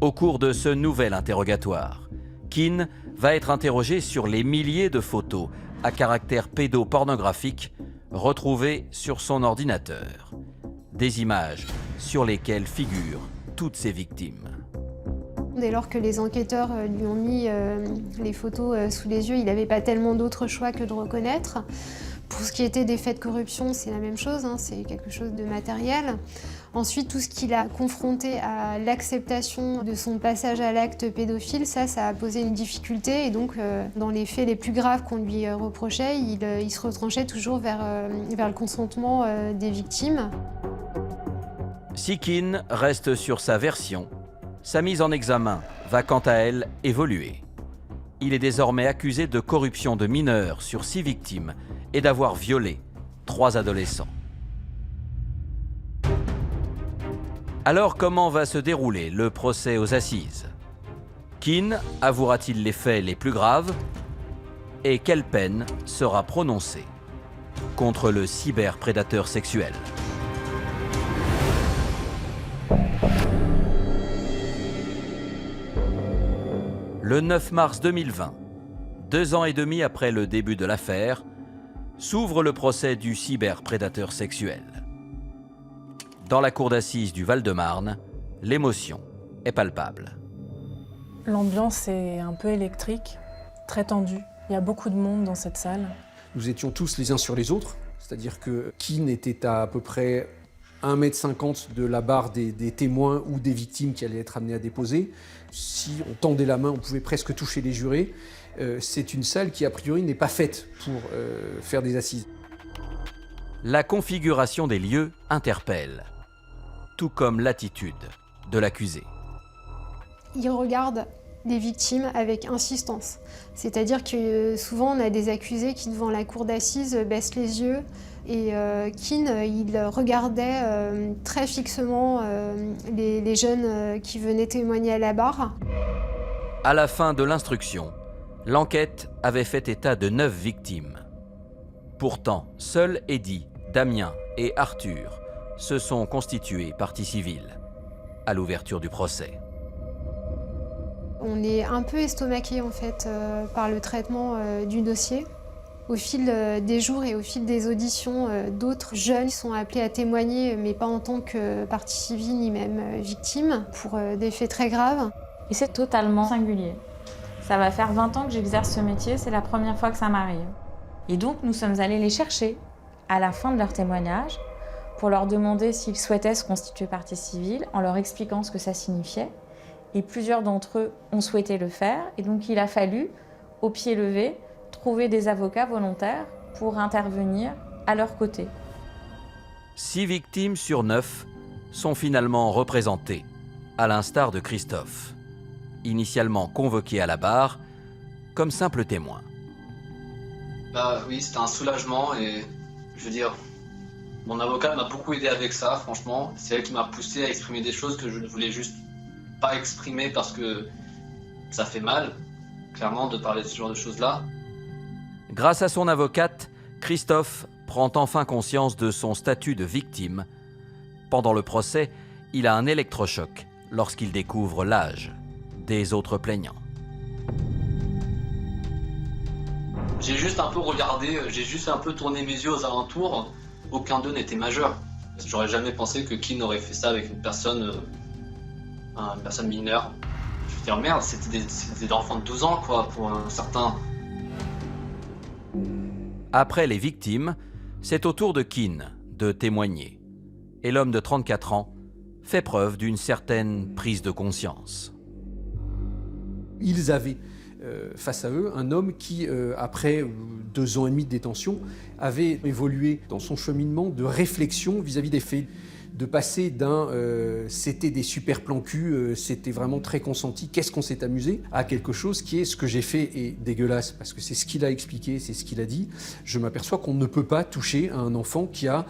A: Au cours de ce nouvel interrogatoire, Keane va être interrogé sur les milliers de photos à caractère pédopornographique retrouvées sur son ordinateur. Des images sur lesquelles figurent toutes ses victimes.
E: Dès lors que les enquêteurs lui ont mis les photos sous les yeux, il n'avait pas tellement d'autre choix que de reconnaître. Pour ce qui était des faits de corruption, c'est la même chose, hein, c'est quelque chose de matériel. Ensuite, tout ce qu'il a confronté à l'acceptation de son passage à l'acte pédophile, ça a posé une difficulté. Et donc, dans les faits les plus graves qu'on lui reprochait, il se retranchait toujours vers le consentement des victimes.
A: Si Keane reste sur sa version, sa mise en examen va quant à elle évoluer. il est désormais accusé de corruption de mineurs sur 6 victimes et d'avoir violé 3 adolescents. Alors comment va se dérouler le procès aux assises? Keane avouera-t-il les faits les plus graves? Et quelle peine sera prononcée contre le cyberprédateur sexuel? Le 9 mars 2020, 2 ans et demi après le début de l'affaire, s'ouvre le procès du cyberprédateur sexuel. Dans la cour d'assises du Val-de-Marne, l'émotion est palpable.
I: L'ambiance est un peu électrique, très tendue. Il y a beaucoup de monde dans cette salle.
G: Nous étions tous les uns sur les autres, c'est-à-dire que Keane était à peu près 1,50 m de la barre des témoins ou des victimes qui allaient être amenées à déposer. Si on tendait la main, on pouvait presque toucher les jurés. C'est une salle qui, a priori, n'est pas faite pour faire des assises.
A: La configuration des lieux interpelle, tout comme l'attitude de l'accusé.
E: Il regarde les victimes avec insistance. C'est-à-dire que souvent on a des accusés qui devant la cour d'assises baissent les yeux et Keane, il regardait très fixement les jeunes qui venaient témoigner à la barre.
A: À la fin de l'instruction, l'enquête avait fait état de 9 victimes. Pourtant, seuls Eddie, Damien et Arthur se sont constitués partie civile à l'ouverture du procès.
E: On est un peu estomaqué en fait par le traitement du dossier. Au fil des jours et au fil des auditions, d'autres jeunes sont appelés à témoigner, mais pas en tant que partie civile ni même victime, pour des faits très graves.
F: Et c'est totalement singulier. Ça va faire 20 ans que j'exerce ce métier, c'est la première fois que ça m'arrive. Et donc nous sommes allés les chercher à la fin de leur témoignage pour leur demander s'ils souhaitaient se constituer partie civile en leur expliquant ce que ça signifiait. Et plusieurs d'entre eux ont souhaité le faire. Et donc il a fallu, au pied levé, trouver des avocats volontaires pour intervenir à leur côté.
A: 6 victimes sur 9 sont finalement représentées, à l'instar de Christophe, initialement convoqué à la barre comme simple témoin.
B: Bah oui, c'était un soulagement et je veux dire, mon avocat m'a beaucoup aidé avec ça, franchement. C'est elle qui m'a poussé à exprimer des choses que je ne voulais juste pas exprimer parce que ça fait mal, clairement, de parler de ce genre de choses-là.
A: Grâce à son avocate, Christophe prend enfin conscience de son statut de victime. Pendant le procès, il a un électrochoc lorsqu'il découvre l'âge des autres plaignants.
B: J'ai juste un peu regardé, j'ai juste un peu tourné mes yeux aux alentours. Aucun d'eux n'était majeur. J'aurais jamais pensé que Keane aurait fait ça avec une personne mineure. Je veux dire, merde, c'était des enfants de 12 ans, quoi, pour un certain.
A: Après les victimes, c'est au tour de Keane de témoigner. Et l'homme de 34 ans fait preuve d'une certaine prise de conscience.
G: Ils avaient face à eux un homme qui, après 2 ans et demi de détention, avait évolué dans son cheminement de réflexion vis-à-vis des faits. De passer d'un c'était des super plans cul, c'était vraiment très consenti, qu'est-ce qu'on s'est amusé, à quelque chose qui est ce que j'ai fait est dégueulasse, parce que c'est ce qu'il a expliqué, c'est ce qu'il a dit. Je m'aperçois qu'on ne peut pas toucher à un enfant qui a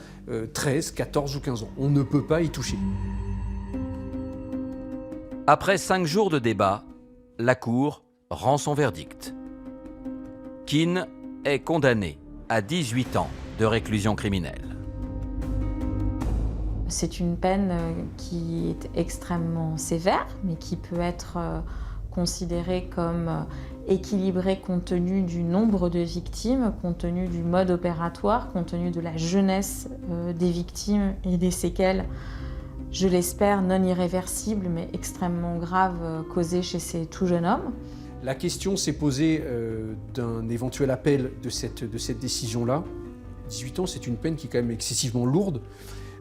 G: 13, 14 ou 15 ans. On ne peut pas y toucher.
A: Après 5 jours de débat, la Cour rend son verdict. Keane est condamné à 18 ans de réclusion criminelle.
F: C'est une peine qui est extrêmement sévère, mais qui peut être considérée comme équilibrée compte tenu du nombre de victimes, compte tenu du mode opératoire, compte tenu de la jeunesse des victimes et des séquelles, je l'espère, non irréversibles, mais extrêmement graves, causées chez ces tout jeunes hommes.
G: La question s'est posée d'un éventuel appel de cette décision-là. 18 ans, c'est une peine qui est quand même excessivement lourde.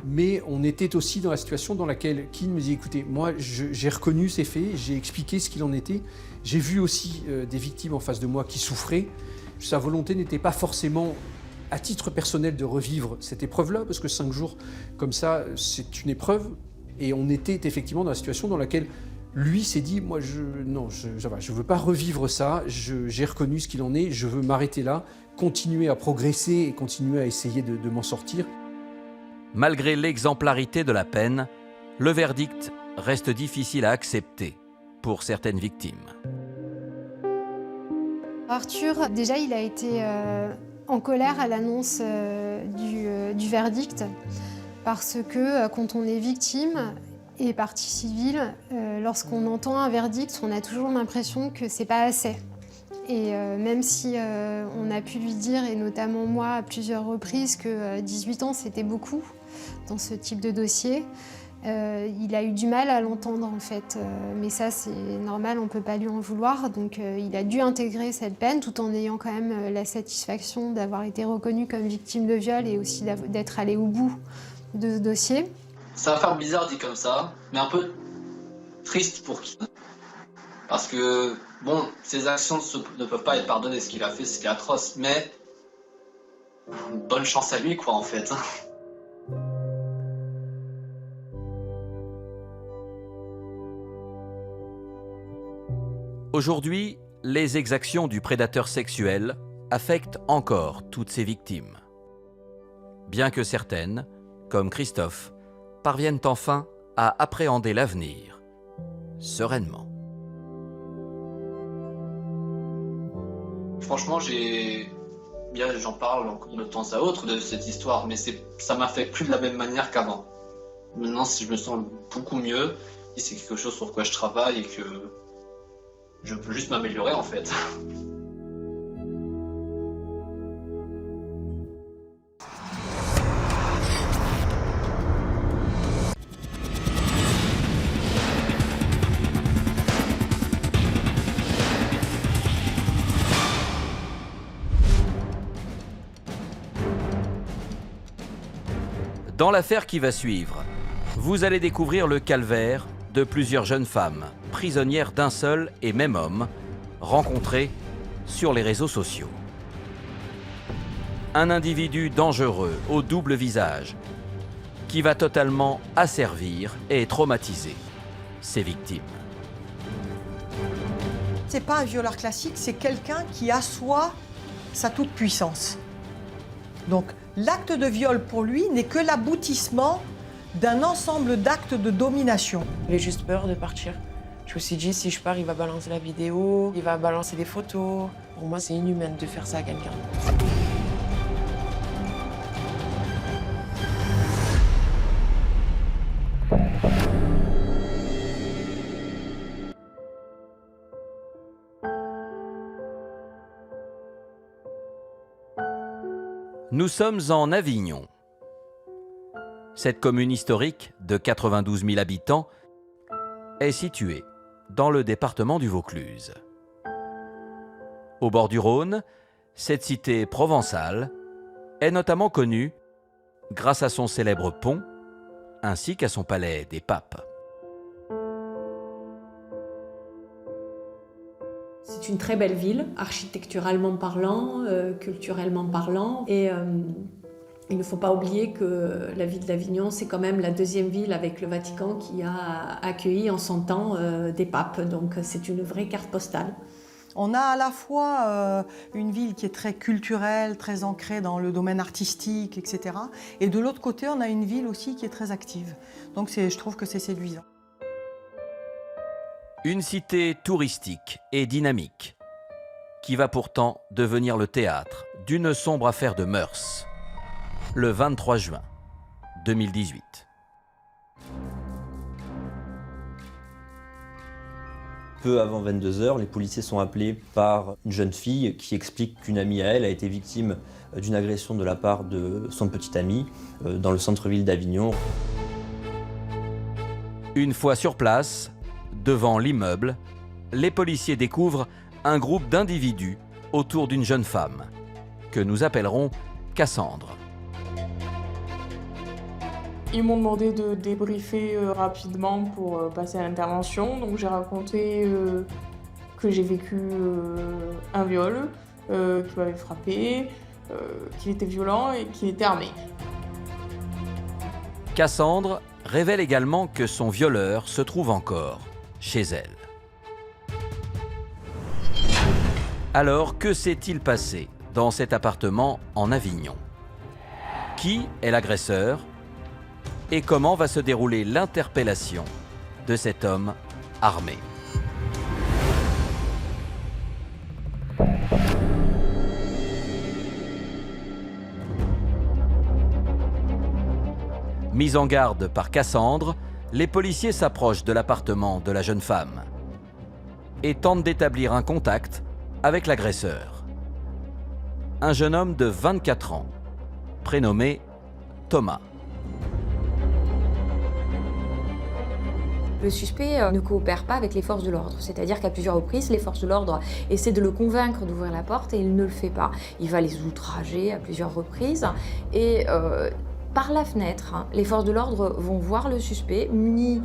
G: Mais on était aussi dans la situation dans laquelle Keane me dit « Écoutez, moi j'ai reconnu ces faits, j'ai expliqué ce qu'il en était, j'ai vu aussi des victimes en face de moi qui souffraient. Sa volonté n'était pas forcément à titre personnel de revivre cette épreuve-là, parce que 5 jours comme ça, c'est une épreuve. Et on était effectivement dans la situation dans laquelle Lui s'est dit, moi, je ne veux pas revivre ça, j'ai reconnu ce qu'il en est, je veux m'arrêter là, continuer à progresser et continuer à essayer de m'en sortir.
A: Malgré l'exemplarité de la peine, le verdict reste difficile à accepter pour certaines victimes.
E: Arthur, déjà, il a été en colère à l'annonce du verdict parce que quand on est victime et partie civile, lorsqu'on entend un verdict, on a toujours l'impression que c'est pas assez. Et même si on a pu lui dire, et notamment moi à plusieurs reprises, que 18 ans c'était beaucoup dans ce type de dossier, il a eu du mal à l'entendre en fait. Mais ça c'est normal, on ne peut pas lui en vouloir. Donc il a dû intégrer cette peine tout en ayant quand même la satisfaction d'avoir été reconnu comme victime de viol et aussi d'être allé au bout de ce dossier.
B: Ça va faire bizarre dit comme ça, mais un peu triste pour qui. Parce que, bon, ses actions ne peuvent pas être pardonnées, ce qu'il a fait, c'était atroce, mais bonne chance à lui, quoi, en fait.
A: Aujourd'hui, les exactions du prédateur sexuel affectent encore toutes ses victimes. Bien que certaines, comme Christophe, parviennent enfin à appréhender l'avenir sereinement.
B: Franchement, j'en parle encore de temps à autre de cette histoire, mais ça m'affecte plus de la même manière qu'avant. Maintenant, si je me sens beaucoup mieux, c'est quelque chose sur quoi je travaille et que je peux juste m'améliorer en fait.
A: Dans l'affaire qui va suivre, vous allez découvrir le calvaire de plusieurs jeunes femmes, prisonnières d'un seul et même homme, rencontrées sur les réseaux sociaux. Un individu dangereux au double visage, qui va totalement asservir et traumatiser ses victimes.
J: C'est pas un violeur classique, c'est quelqu'un qui assoit sa toute-puissance. Donc, l'acte de viol pour lui n'est que l'aboutissement d'un ensemble d'actes de domination.
K: J'ai juste peur de partir. Je me suis dit, si je pars, il va balancer la vidéo, il va balancer des photos. Pour moi, c'est inhumain de faire ça à quelqu'un.
A: Nous sommes en Avignon. Cette commune historique de 92 000 habitants est située dans le département du Vaucluse. Au bord du Rhône, cette cité provençale est notamment connue grâce à son célèbre pont ainsi qu'à son palais des papes.
L: C'est une très belle ville, architecturalement parlant, culturellement parlant. Et il ne faut pas oublier que la ville d'Avignon, c'est quand même la deuxième ville avec le Vatican qui a accueilli en son temps des papes. Donc c'est une vraie carte postale.
J: On a à la fois une ville qui est très culturelle, très ancrée dans le domaine artistique, etc. Et de l'autre côté, on a une ville aussi qui est très active. Donc je trouve que c'est séduisant.
A: Une cité touristique et dynamique, qui va pourtant devenir le théâtre d'une sombre affaire de mœurs, le 23 juin 2018.
M: Peu avant 22h, les policiers sont appelés par une jeune fille qui explique qu'une amie à elle a été victime d'une agression de la part de son petit ami dans le centre-ville d'Avignon.
A: Une fois sur place, devant l'immeuble, les policiers découvrent un groupe d'individus autour d'une jeune femme, que nous appellerons Cassandre.
I: Ils m'ont demandé de débriefer rapidement pour passer à l'intervention. Donc j'ai raconté que j'ai vécu un viol, qu'il m'avait frappé, qu'il était violent et qu'il était armé.
A: Cassandre révèle également que son violeur se trouve encore chez elle. Alors, que s'est-il passé dans cet appartement en Avignon? Qui est l'agresseur? Et comment va se dérouler l'interpellation de cet homme armé? Mis en garde par Cassandre, les policiers s'approchent de l'appartement de la jeune femme et tentent d'établir un contact avec l'agresseur. Un jeune homme de 24 ans, prénommé Thomas.
N: Le suspect ne coopère pas avec les forces de l'ordre, c'est-à-dire qu'à plusieurs reprises, les forces de l'ordre essaient de le convaincre d'ouvrir la porte et il ne le fait pas. Il va les outrager à plusieurs reprises et par la fenêtre, les forces de l'ordre vont voir le suspect muni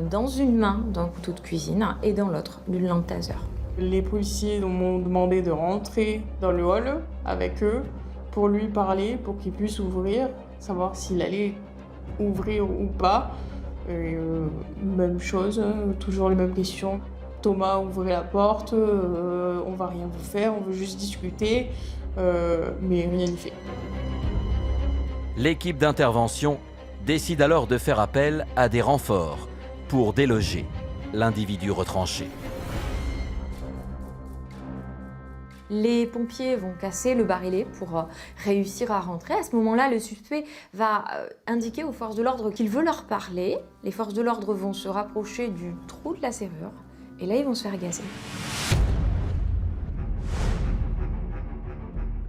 N: dans une main d'un couteau de cuisine et dans l'autre d'une lampe taser.
C: Les policiers m'ont demandé de rentrer dans le hall avec eux pour lui parler, pour qu'il puisse ouvrir, savoir s'il allait ouvrir ou pas. Et, même chose, toujours les mêmes questions. Thomas, ouvrez la porte, on va rien vous faire, on veut juste discuter, mais rien n'y fait.
A: L'équipe d'intervention décide alors de faire appel à des renforts pour déloger l'individu retranché.
N: Les pompiers vont casser le barillet pour réussir à rentrer. À ce moment-là, le suspect va indiquer aux forces de l'ordre qu'il veut leur parler. Les forces de l'ordre vont se rapprocher du trou de la serrure et là, ils vont se faire gazer.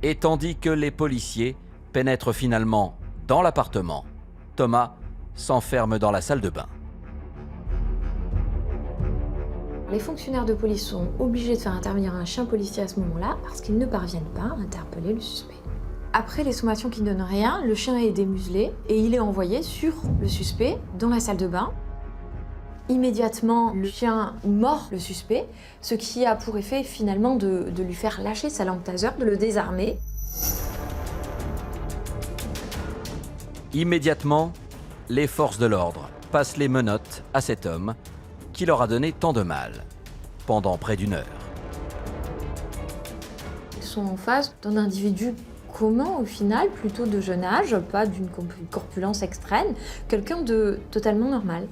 A: Et tandis que les policiers pénètrent finalement dans l'appartement, Thomas s'enferme dans la salle de bain.
N: Les fonctionnaires de police sont obligés de faire intervenir un chien policier à ce moment-là parce qu'ils ne parviennent pas à interpeller le suspect. Après les sommations qui ne donnent rien, le chien est démuselé et il est envoyé sur le suspect dans la salle de bain. Immédiatement, le chien mord le suspect, ce qui a pour effet finalement de lui faire lâcher sa lampe taser, de le désarmer.
A: Immédiatement, les forces de l'ordre passent les menottes à cet homme qui leur a donné tant de mal pendant près d'1 heure.
N: Ils sont en face d'un individu commun au final, plutôt de jeune âge, pas d'une corpulence extrême, quelqu'un de totalement normal.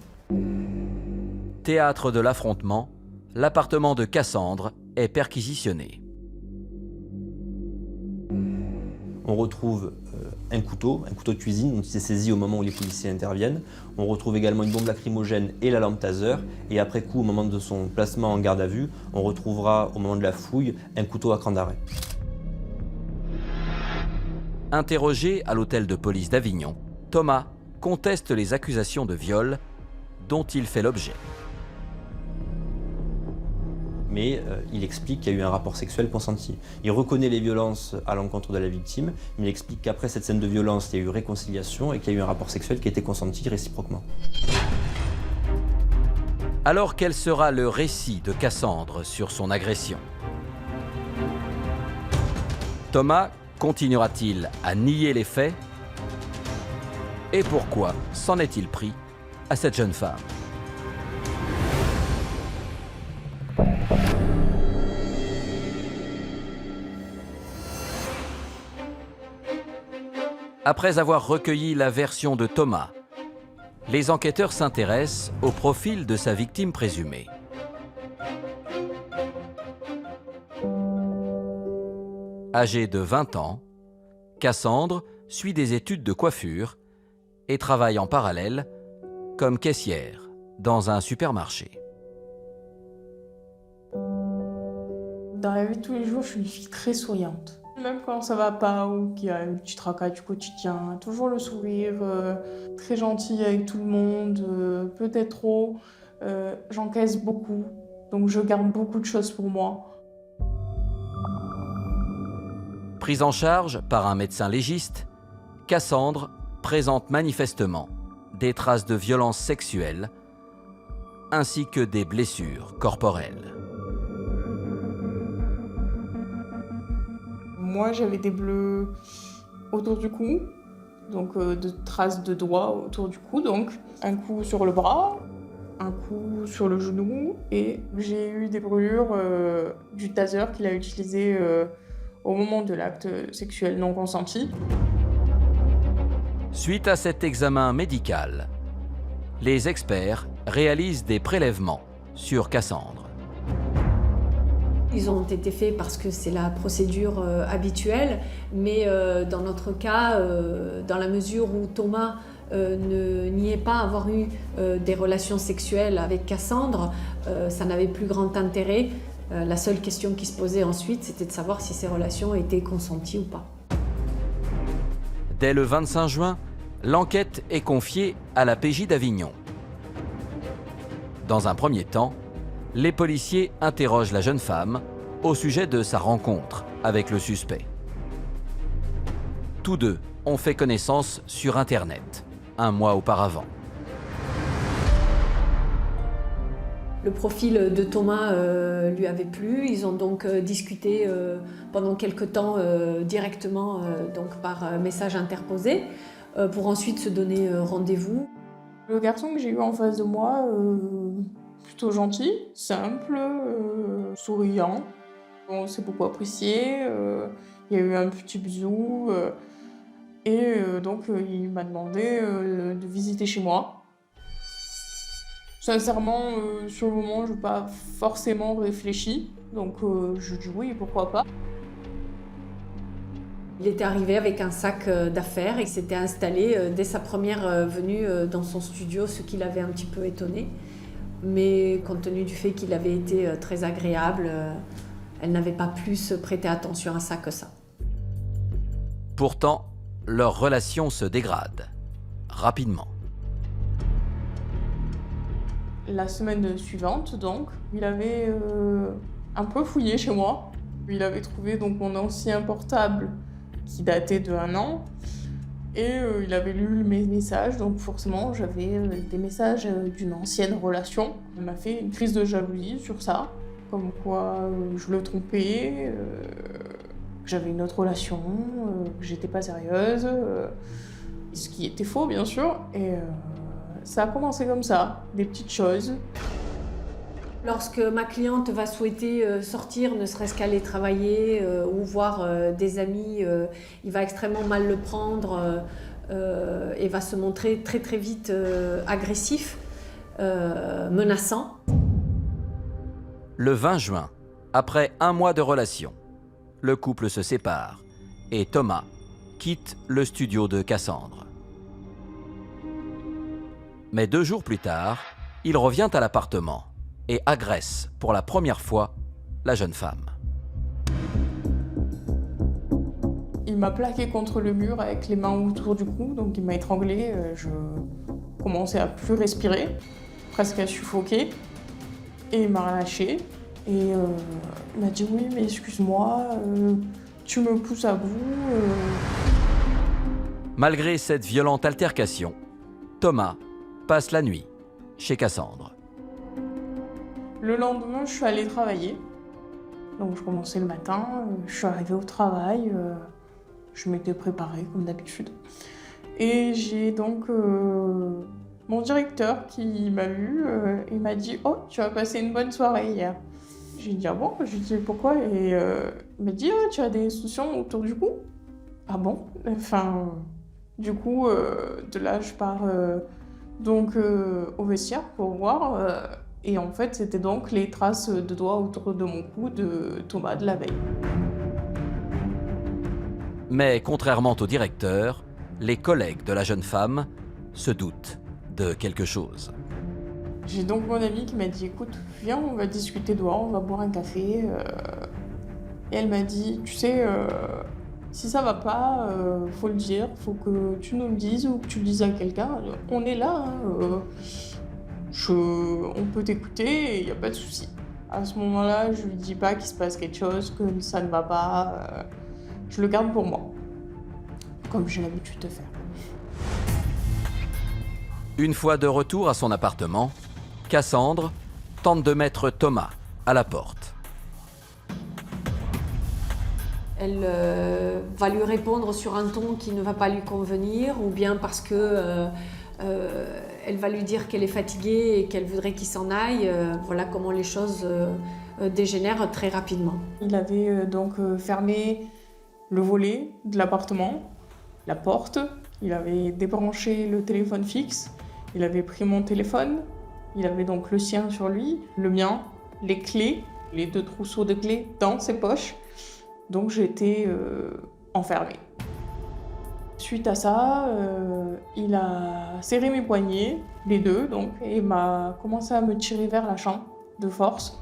A: Théâtre de l'affrontement, l'appartement de Cassandre est perquisitionné.
M: On retrouve un couteau de cuisine dont il s'est saisi au moment où les policiers interviennent. On retrouve également une bombe lacrymogène et la lampe taser. Et après coup, au moment de son placement en garde à vue, on retrouvera au moment de la fouille un couteau à cran d'arrêt.
A: Interrogé à l'hôtel de police d'Avignon, Thomas conteste les accusations de viol dont il fait l'objet.
M: Mais il explique qu'il y a eu un rapport sexuel consenti. Il reconnaît les violences à l'encontre de la victime, mais il explique qu'après cette scène de violence, il y a eu réconciliation et qu'il y a eu un rapport sexuel qui a été consenti réciproquement.
A: Alors quel sera le récit de Cassandre sur son agression? Thomas continuera-t-il à nier les faits? Et pourquoi s'en est-il pris à cette jeune femme? Après avoir recueilli la version de Thomas, les enquêteurs s'intéressent au profil de sa victime présumée. Âgée de 20 ans, Cassandre suit des études de coiffure et travaille en parallèle comme caissière dans un supermarché.
C: Dans la vie de tous les jours, je suis une fille très souriante. Même quand ça va pas ou qu'il y a une petite tracas du quotidien, toujours le sourire, très gentille avec tout le monde, peut-être trop. J'encaisse beaucoup, donc je garde beaucoup de choses pour moi.
A: Prise en charge par un médecin légiste, Cassandre présente manifestement des traces de violences sexuelles ainsi que des blessures corporelles.
C: Moi, j'avais des bleus autour du cou, donc de traces de doigts autour du cou, donc un coup sur le bras, un coup sur le genou et j'ai eu des brûlures du taser qu'il a utilisé au moment de l'acte sexuel non consenti.
A: Suite à cet examen médical, les experts réalisent des prélèvements sur Cassandre.
L: Ils ont été faits parce que c'est la procédure habituelle, mais dans notre cas, dans la mesure où Thomas ne niait pas avoir eu des relations sexuelles avec Cassandre, ça n'avait plus grand intérêt. La seule question qui se posait ensuite, c'était de savoir si ces relations étaient consenties ou pas.
A: Dès le 25 juin, l'enquête est confiée à la PJ d'Avignon. Dans un premier temps, les policiers interrogent la jeune femme au sujet de sa rencontre avec le suspect. Tous deux ont fait connaissance sur Internet, un mois auparavant.
L: Le profil de Thomas lui avait plu, ils ont donc discuté pendant quelque temps directement donc par message interposé pour ensuite se donner rendez-vous.
C: Le garçon que j'ai eu en face de moi, plutôt gentil, simple, souriant. On s'est beaucoup apprécié, il y a eu un petit bisou et donc il m'a demandé de visiter chez moi. Sincèrement, sur le moment, je n'ai pas forcément réfléchi, donc je dis oui, pourquoi pas.
L: Il était arrivé avec un sac d'affaires et s'était installé dès sa première venue dans son studio, ce qui l'avait un petit peu étonné. Mais compte tenu du fait qu'il avait été très agréable, elle n'avait pas plus prêté attention à ça que ça.
A: Pourtant, leur relation se dégrade rapidement.
C: La semaine suivante, donc, il avait un peu fouillé chez moi. Il avait trouvé donc mon ancien portable qui datait de 1 an. Et il avait lu mes messages, donc forcément j'avais des messages d'une ancienne relation. Il m'a fait une crise de jalousie sur ça, comme quoi je le trompais, que j'avais une autre relation, que j'étais pas sérieuse, ce qui était faux bien sûr. Et ça a commencé comme ça, des petites choses.
L: Lorsque ma cliente va souhaiter sortir, ne serait-ce qu'aller travailler ou voir des amis, il va extrêmement mal le prendre et va se montrer très très vite agressif, menaçant.
A: Le 20 juin, après 1 mois de relation, le couple se sépare et Thomas quitte le studio de Cassandre. Mais 2 jours plus tard, il revient à l'appartement et agresse pour la première fois la jeune femme.
C: Il m'a plaqué contre le mur avec les mains autour du cou, donc il m'a étranglée. Je commençais à plus respirer, presque à suffoquer. Et il m'a relâché et il m'a dit « Oui, mais excuse-moi, tu me pousses à bout. »
A: Malgré cette violente altercation, Thomas passe la nuit chez Cassandre.
C: Le lendemain, je suis allée travailler. Donc je commençais le matin, je suis arrivée au travail, je m'étais préparée comme d'habitude. Et j'ai donc mon directeur qui m'a vu et m'a dit « Oh, tu as passé une bonne soirée hier. » J'ai dit « Ah bon ?» Je lui ai dit « Pourquoi ?» Et il m'a dit « Oh, tu as des soucions autour du cou. » Ah bon? Enfin, du coup, de là, je pars donc au vestiaire pour voir. Et en fait, c'était donc les traces de doigts autour de mon cou de Thomas de la veille.
A: Mais contrairement au directeur, les collègues de la jeune femme se doutent de quelque chose.
C: J'ai donc mon amie qui m'a dit « Écoute, viens, on va discuter dehors, on va boire un café. » Et elle m'a dit « Tu sais, si ça va pas, faut le dire, faut que tu nous le dises ou que tu le dises à quelqu'un. On est là, hein, on peut t'écouter, il n'y a pas de souci. » À ce moment-là, je lui dis pas qu'il se passe quelque chose, que ça ne va pas. Je le garde pour moi, comme j'ai l'habitude de faire.
A: Une fois de retour à son appartement, Cassandre tente de mettre Thomas à la porte.
L: Elle va lui répondre sur un ton qui ne va pas lui convenir, ou bien parce que Elle va lui dire qu'elle est fatiguée et qu'elle voudrait qu'il s'en aille. Voilà comment les choses dégénèrent très rapidement.
C: Il avait donc fermé le volet de l'appartement, la porte, il avait débranché le téléphone fixe, il avait pris mon téléphone, il avait donc le sien sur lui, le mien, les clés, les 2 trousseaux de clés dans ses poches. Donc j'ai été enfermée. Suite à ça, il a serré mes poignets, les 2 donc, et m'a commencé à me tirer vers la chambre de force.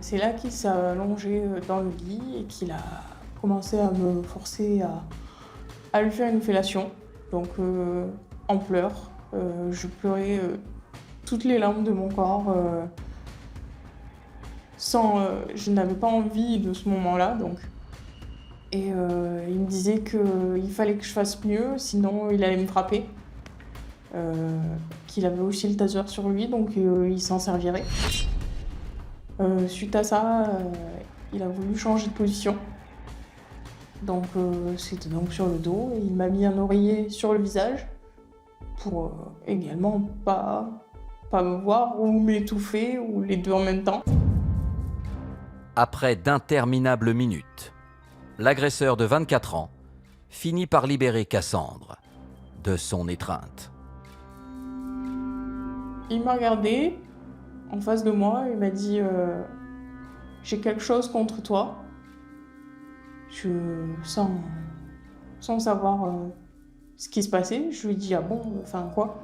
C: C'est là qu'il s'est allongé dans le lit et qu'il a commencé à me forcer à lui faire une fellation. Donc en pleurs, je pleurais toutes les larmes de mon corps. Je n'avais pas envie de ce moment-là, donc. Et il me disait qu'il fallait que je fasse mieux, sinon il allait me frapper. Qu'il avait aussi le taser sur lui, donc il s'en servirait. Suite à ça, il a voulu changer de position. Donc c'était donc sur le dos. Il m'a mis un oreiller sur le visage pour également pas me voir ou m'étouffer ou les 2 en même temps.
A: Après d'interminables minutes, l'agresseur de 24 ans finit par libérer Cassandre de son étreinte.
C: Il m'a regardé en face de moi et m'a dit j'ai quelque chose contre toi. Sans savoir ce qui se passait, je lui ai dit ah bon, enfin quoi?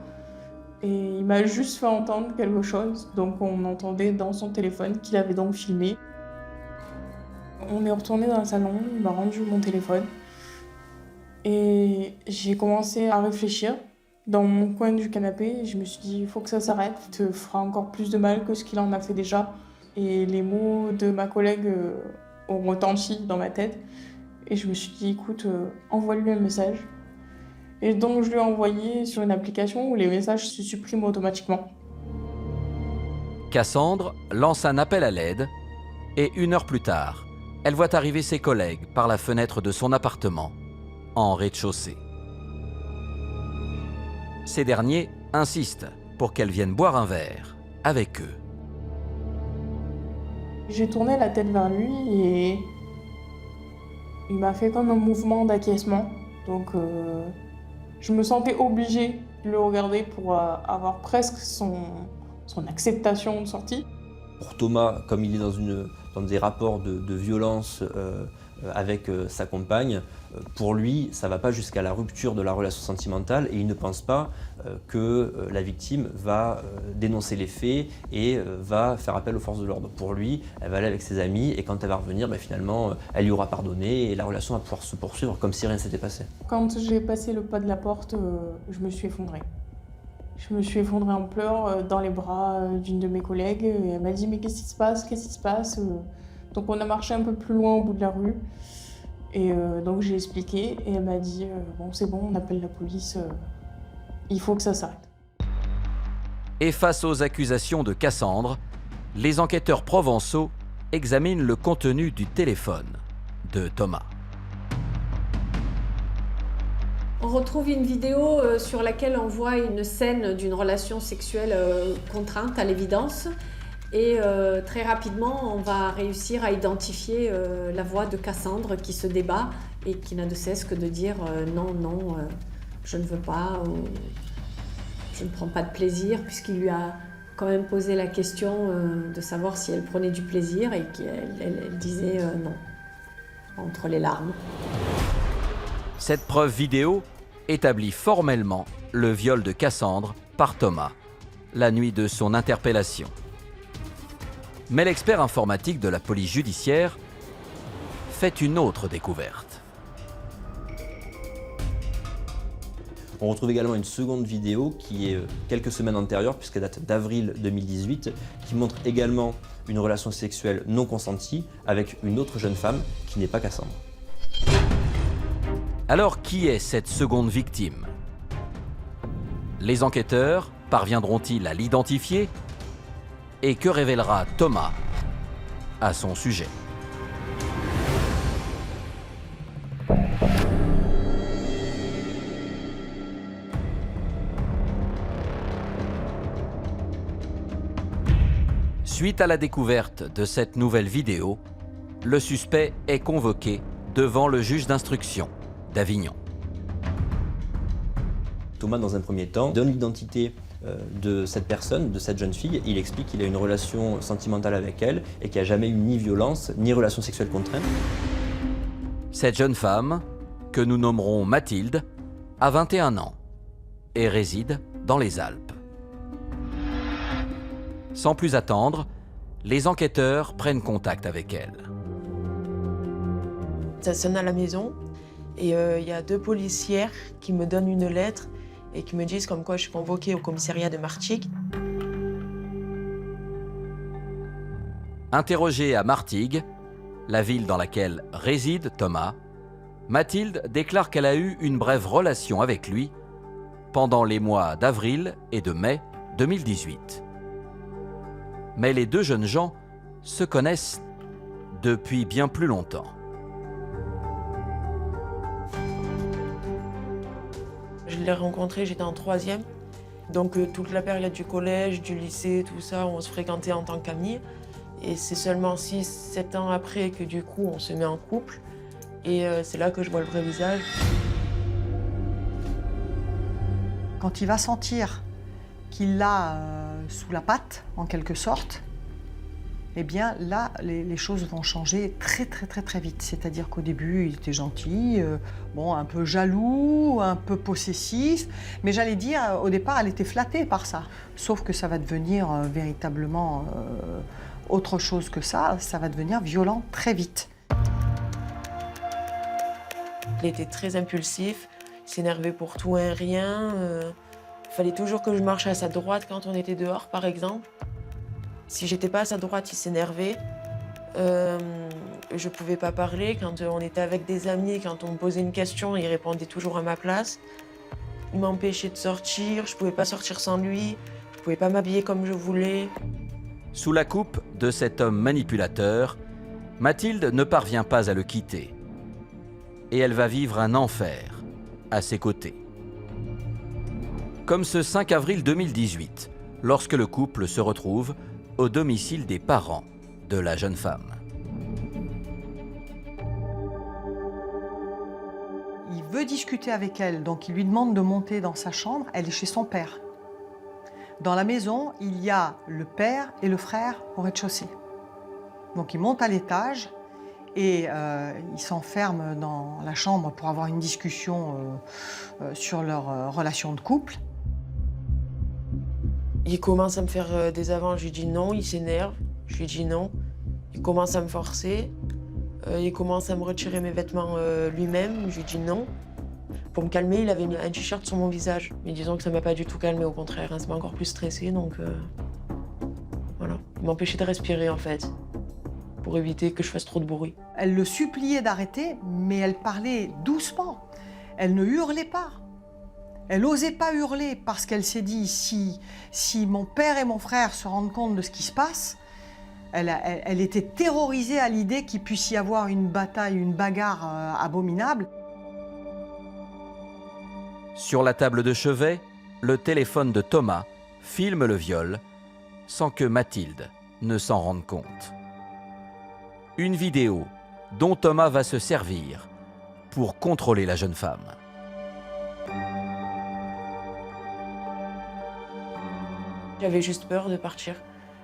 C: Et il m'a juste fait entendre quelque chose, donc on entendait dans son téléphone qu'il avait donc filmé. On est retourné dans le salon, il m'a rendu mon téléphone et j'ai commencé à réfléchir dans mon coin du canapé. Je me suis dit il faut que ça s'arrête, il te fera encore plus de mal que ce qu'il en a fait déjà. Et les mots de ma collègue ont retenti dans ma tête et je me suis dit écoute, envoie-lui un message. Et donc je lui ai envoyé sur une application où les messages se suppriment automatiquement.
A: Cassandre lance un appel à l'aide et 1 heure plus tard, elle voit arriver ses collègues par la fenêtre de son appartement, en rez-de-chaussée. Ces derniers insistent pour qu'elle vienne boire un verre avec eux.
C: J'ai tourné la tête vers lui et il m'a fait comme un mouvement d'acquiescement. Donc je me sentais obligée de le regarder pour avoir presque son acceptation de sortie.
M: Pour Thomas, comme il est dans des rapports de violence avec sa compagne, pour lui, ça ne va pas jusqu'à la rupture de la relation sentimentale et il ne pense pas que la victime va dénoncer les faits et va faire appel aux forces de l'ordre. Pour lui, elle va aller avec ses amis et quand elle va revenir, finalement, elle lui aura pardonné et la relation va pouvoir se poursuivre comme si rien ne s'était passé.
C: Quand j'ai passé le pas de la porte, je me suis effondrée. Je me suis effondrée en pleurs dans les bras d'une de mes collègues et elle m'a dit « mais qu'est-ce qui se passe? Qu'est-ce qui se passe ?» Donc on a marché un peu plus loin au bout de la rue et donc j'ai expliqué et elle m'a dit « bon c'est bon, on appelle la police, il faut que ça s'arrête. »
A: Et face aux accusations de Cassandre, les enquêteurs provençaux examinent le contenu du téléphone de Thomas.
L: On retrouve une vidéo sur laquelle on voit une scène d'une relation sexuelle contrainte à l'évidence. Et très rapidement, on va réussir à identifier la voix de Cassandre qui se débat et qui n'a de cesse que de dire non, je ne veux pas, je ne prends pas de plaisir, puisqu'il lui a quand même posé la question de savoir si elle prenait du plaisir et qu'elle disait non, entre les larmes.
A: Cette preuve vidéo établit formellement le viol de Cassandre par Thomas, la nuit de son interpellation. Mais l'expert informatique de la police judiciaire fait une autre découverte.
M: On retrouve également une seconde vidéo qui est quelques semaines antérieure, puisqu'elle date d'avril 2018, qui montre également une relation sexuelle non consentie avec une autre jeune femme qui n'est pas Cassandre.
A: Alors, qui est cette seconde victime? Les enquêteurs parviendront-ils à l'identifier? Et que révélera Thomas à son sujet? Suite à la découverte de cette nouvelle vidéo, le suspect est convoqué devant le juge d'instruction d'Avignon.
M: Thomas, dans un premier temps, donne l'identité de cette personne, de cette jeune fille. Il explique qu'il a une relation sentimentale avec elle et qu'il n'y a jamais eu ni violence, ni relation sexuelle contrainte.
A: Cette jeune femme, que nous nommerons Mathilde, a 21 ans et réside dans les Alpes. Sans plus attendre, les enquêteurs prennent contact avec elle.
K: Ça sonne à la maison et il y a 2 policières qui me donnent une lettre et qui me disent comme quoi je suis convoquée au commissariat de Martigues.
A: Interrogée à Martigues, la ville dans laquelle réside Thomas, Mathilde déclare qu'elle a eu une brève relation avec lui pendant les mois d'avril et de mai 2018. Mais les 2 jeunes gens se connaissent depuis bien plus longtemps.
K: Je l'ai rencontré, j'étais en 3e. Donc toute la période du collège, du lycée, tout ça, on se fréquentait en tant qu'amis. Et c'est seulement 6-7 ans après que du coup on se met en couple. Et c'est là que je vois le vrai visage.
J: Quand il va sentir qu'il l'a sous la patte, en quelque sorte, eh bien là, les choses vont changer très vite. C'est-à-dire qu'au début, il était gentil, bon, un peu jaloux, un peu possessif, mais j'allais dire, au départ, elle était flattée par ça. Sauf que ça va devenir véritablement autre chose que ça va devenir violent très vite.
K: Il était très impulsif, il s'énervait pour tout et rien. Il fallait toujours que je marche à sa droite quand on était dehors, par exemple. Si j'étais pas à sa droite, il s'énervait. Je pouvais pas parler. Quand on était avec des amis, quand on me posait une question, il répondait toujours à ma place. Il m'empêchait de sortir, je pouvais pas sortir sans lui, je pouvais pas m'habiller comme je voulais.
A: Sous la coupe de cet homme manipulateur, Mathilde ne parvient pas à le quitter. Et elle va vivre un enfer à ses côtés. Comme ce 5 avril 2018, lorsque le couple se retrouve au domicile des parents de la jeune femme.
J: Il veut discuter avec elle, donc il lui demande de monter dans sa chambre. Elle est chez son père. Dans la maison, il y a le père et le frère au rez-de-chaussée. Donc il monte à l'étage et il s'enferme dans la chambre pour avoir une discussion sur leur relation de couple.
K: Il commence à me faire des avances, je lui dis non, il s'énerve, je lui dis non. Il commence à me forcer, il commence à me retirer mes vêtements lui-même, je lui dis non. Pour me calmer, il avait mis un t-shirt sur mon visage. Mais disons que ça m'a pas du tout calmé, au contraire, hein, ça m'a encore plus stressée, donc voilà. Il m'empêchait de respirer en fait, pour éviter que je fasse trop de bruit.
J: Elle le suppliait d'arrêter, mais elle parlait doucement. Elle ne hurlait pas. Elle n'osait pas hurler parce qu'elle s'est dit si mon père et mon frère se rendent compte de ce qui se passe, elle était terrorisée à l'idée qu'il puisse y avoir une bataille, une bagarre abominable.
A: Sur la table de chevet, le téléphone de Thomas filme le viol sans que Mathilde ne s'en rende compte. Une vidéo dont Thomas va se servir pour contrôler la jeune femme.
K: J'avais juste peur de partir.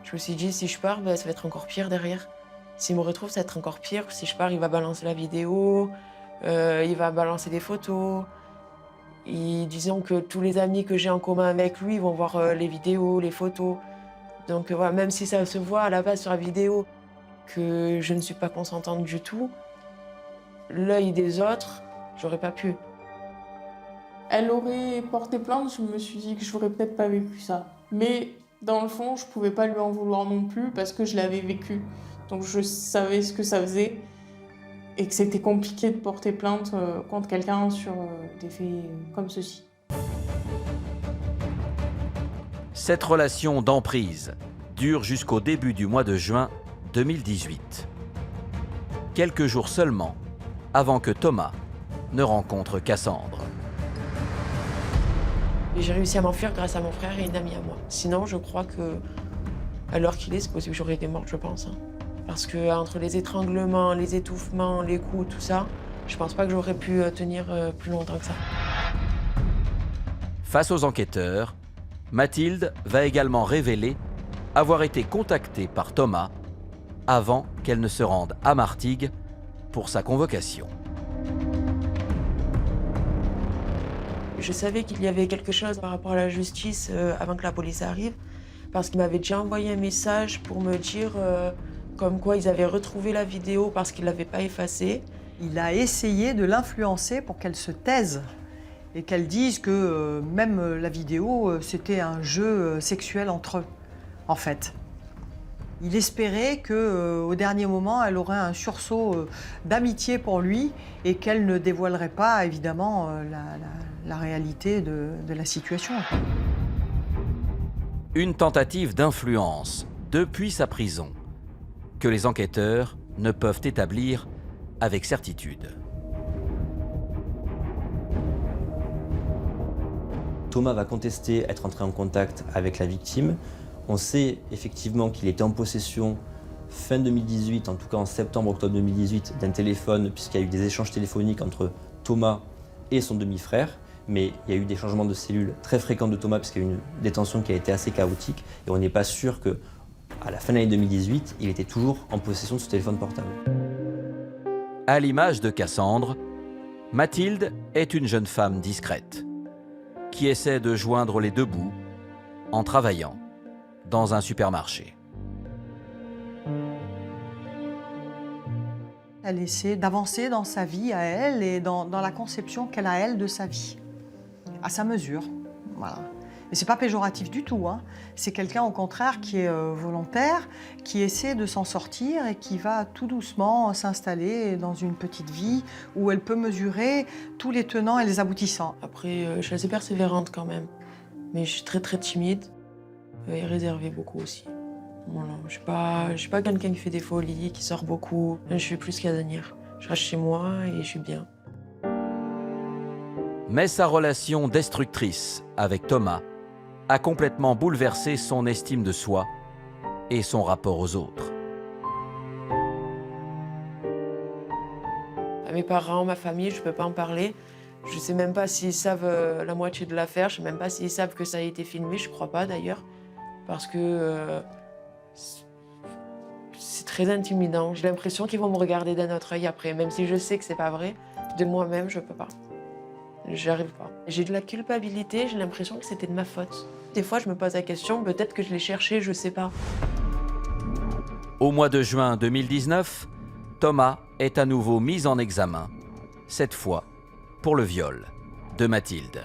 K: Je me suis dit, si je pars, ça va être encore pire derrière. S'il me retrouve, ça va être encore pire. Si je pars, il va balancer la vidéo, il va balancer des photos. Disons que tous les amis que j'ai en commun avec lui vont voir les vidéos, les photos. Donc voilà, même si ça se voit à la base sur la vidéo que je ne suis pas consentante du tout, l'œil des autres, j'aurais pas pu.
I: Elle aurait porté plainte, je me suis dit que j'aurais peut-être pas vécu ça. Mais dans le fond, je pouvais pas lui en vouloir non plus parce que je l'avais vécu. Donc je savais ce que ça faisait et que c'était compliqué de porter plainte contre quelqu'un sur des faits comme ceci.
A: Cette relation d'emprise dure jusqu'au début du mois de juin 2018. Quelques jours seulement avant que Thomas ne rencontre Cassandre.
K: J'ai réussi à m'enfuir grâce à mon frère et une amie à moi. Sinon, je crois que À l'heure qu'il est, c'est possible que j'aurais été morte, je pense. Hein. Parce que entre les étranglements, les étouffements, les coups, tout ça, je pense pas que j'aurais pu tenir plus longtemps que ça.
A: Face aux enquêteurs, Mathilde va également révéler avoir été contactée par Thomas avant qu'elle ne se rende à Martigues pour sa convocation.
K: Je savais qu'il y avait quelque chose par rapport à la justice avant que la police arrive, parce qu'il m'avait déjà envoyé un message pour me dire comme quoi ils avaient retrouvé la vidéo parce qu'ils ne l'avaient pas effacée.
J: Il a essayé de l'influencer pour qu'elle se taise et qu'elle dise que même la vidéo, c'était un jeu sexuel entre eux, en fait. Il espérait qu'au dernier moment, elle aurait un sursaut d'amitié pour lui et qu'elle ne dévoilerait pas, évidemment, la réalité de la situation.
A: Une tentative d'influence depuis sa prison que les enquêteurs ne peuvent établir avec certitude.
M: Thomas va contester être entré en contact avec la victime. On sait effectivement qu'il était en possession fin 2018, en tout cas en septembre-octobre 2018, d'un téléphone, puisqu'il y a eu des échanges téléphoniques entre Thomas et son demi-frère. Mais il y a eu des changements de cellules très fréquents de Thomas, puisqu'il y a eu une détention qui a été assez chaotique. Et on n'est pas sûr qu'à la fin de l'année 2018, il était toujours en possession de ce téléphone portable.
A: À l'image de Cassandre, Mathilde est une jeune femme discrète, qui essaie de joindre les deux bouts en travaillant dans un supermarché.
J: Elle essaie d'avancer dans sa vie à elle et dans la conception qu'elle a, elle, de sa vie, à sa mesure. Voilà. Et c'est pas péjoratif du tout, hein. C'est quelqu'un, au contraire, qui est volontaire, qui essaie de s'en sortir et qui va tout doucement s'installer dans une petite vie où elle peut mesurer tous les tenants et les aboutissants.
K: Après, je suis assez persévérante quand même, mais je suis très très timide et réservée beaucoup aussi. Voilà. Je suis pas quelqu'un qui fait des folies, qui sort beaucoup. Je suis plus casanière. Je reste chez moi et je suis bien.
A: Mais sa relation destructrice avec Thomas a complètement bouleversé son estime de soi et son rapport aux autres.
K: À mes parents, ma famille, je peux pas en parler. Je sais même pas s'ils savent la moitié de l'affaire. Je sais même pas s'ils savent que ça a été filmé. Je crois pas d'ailleurs, parce que c'est très intimidant. J'ai l'impression qu'ils vont me regarder d'un autre œil après, même si je sais que c'est pas vrai. De moi-même, je peux pas. J'y arrive pas. J'ai de la culpabilité, j'ai l'impression que c'était de ma faute. Des fois, je me pose la question, peut-être que je l'ai cherché, je sais pas.
A: Au mois de juin 2019, Thomas est à nouveau mis en examen, cette fois pour le viol de Mathilde.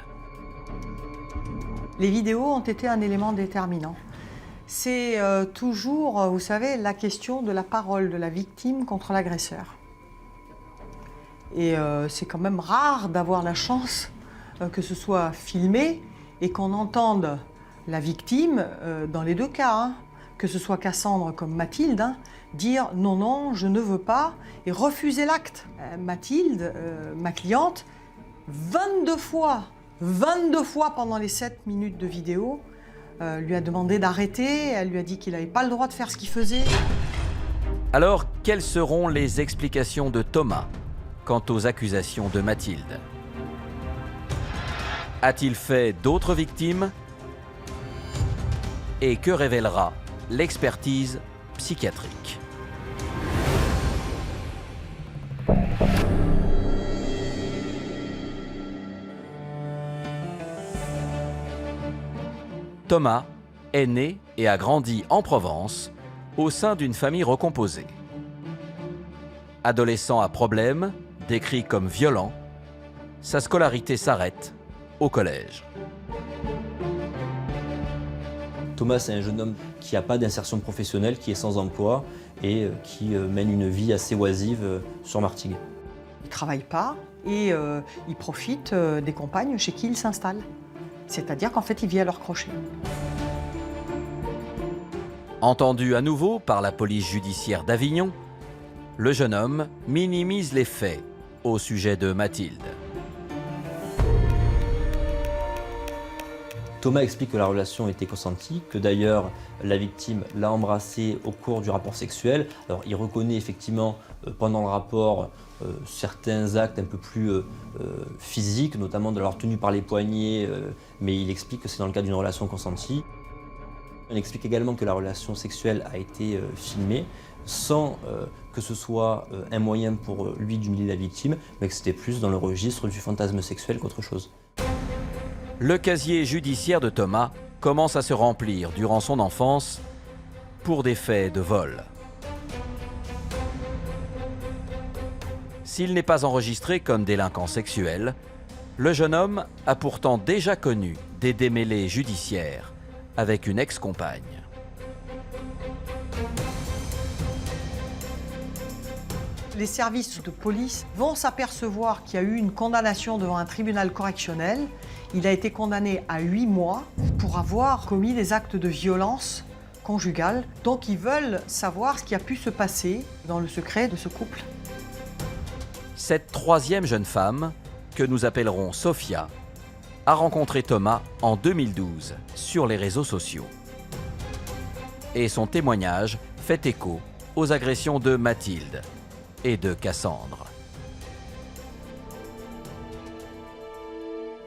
J: Les vidéos ont été un élément déterminant. C'est toujours, vous savez, la question de la parole de la victime contre l'agresseur. Et c'est quand même rare d'avoir la chance que ce soit filmé et qu'on entende la victime dans les deux cas, hein, que ce soit Cassandre comme Mathilde, hein, dire non, non, je ne veux pas et refuser l'acte. Mathilde, ma cliente, 22 fois pendant les 7 minutes de vidéo, lui a demandé d'arrêter, elle lui a dit qu'il n'avait pas le droit de faire ce qu'il faisait.
A: Alors, quelles seront les explications de Thomas quant aux accusations de Mathilde? A-t-il fait d'autres victimes? Et que révélera l'expertise psychiatrique? Thomas est né et a grandi en Provence au sein d'une famille recomposée. Adolescent à problème, décrit comme violent, sa scolarité s'arrête au collège.
M: Thomas est un jeune homme qui n'a pas d'insertion professionnelle, qui est sans emploi et qui mène une vie assez oisive sur Martigues.
J: Il ne travaille pas et il profite des compagnes chez qui il s'installe. C'est-à-dire qu'en fait, il vit à leur crochet.
A: Entendu à nouveau par la police judiciaire d'Avignon, le jeune homme minimise les faits au sujet de Mathilde.
M: Thomas explique que la relation était consentie, que d'ailleurs la victime l'a embrassé au cours du rapport sexuel. Alors il reconnaît effectivement pendant le rapport certains actes un peu plus physiques, notamment de l'avoir tenu par les poignets, mais il explique que c'est dans le cadre d'une relation consentie. Il explique également que la relation sexuelle a été filmée sans que ce soit un moyen pour lui d'humilier la victime, mais que c'était plus dans le registre du fantasme sexuel qu'autre chose.
A: Le casier judiciaire de Thomas commence à se remplir durant son enfance pour des faits de vol. S'il n'est pas enregistré comme délinquant sexuel, le jeune homme a pourtant déjà connu des démêlés judiciaires avec une ex-compagne.
J: Les services de police vont s'apercevoir qu'il y a eu une condamnation devant un tribunal correctionnel. Il a été condamné à 8 mois pour avoir commis des actes de violence conjugale. Donc ils veulent savoir ce qui a pu se passer dans le secret de ce couple.
A: Cette troisième jeune femme, que nous appellerons Sophia, a rencontré Thomas en 2012 sur les réseaux sociaux. Et son témoignage fait écho aux agressions de Mathilde et de Cassandre.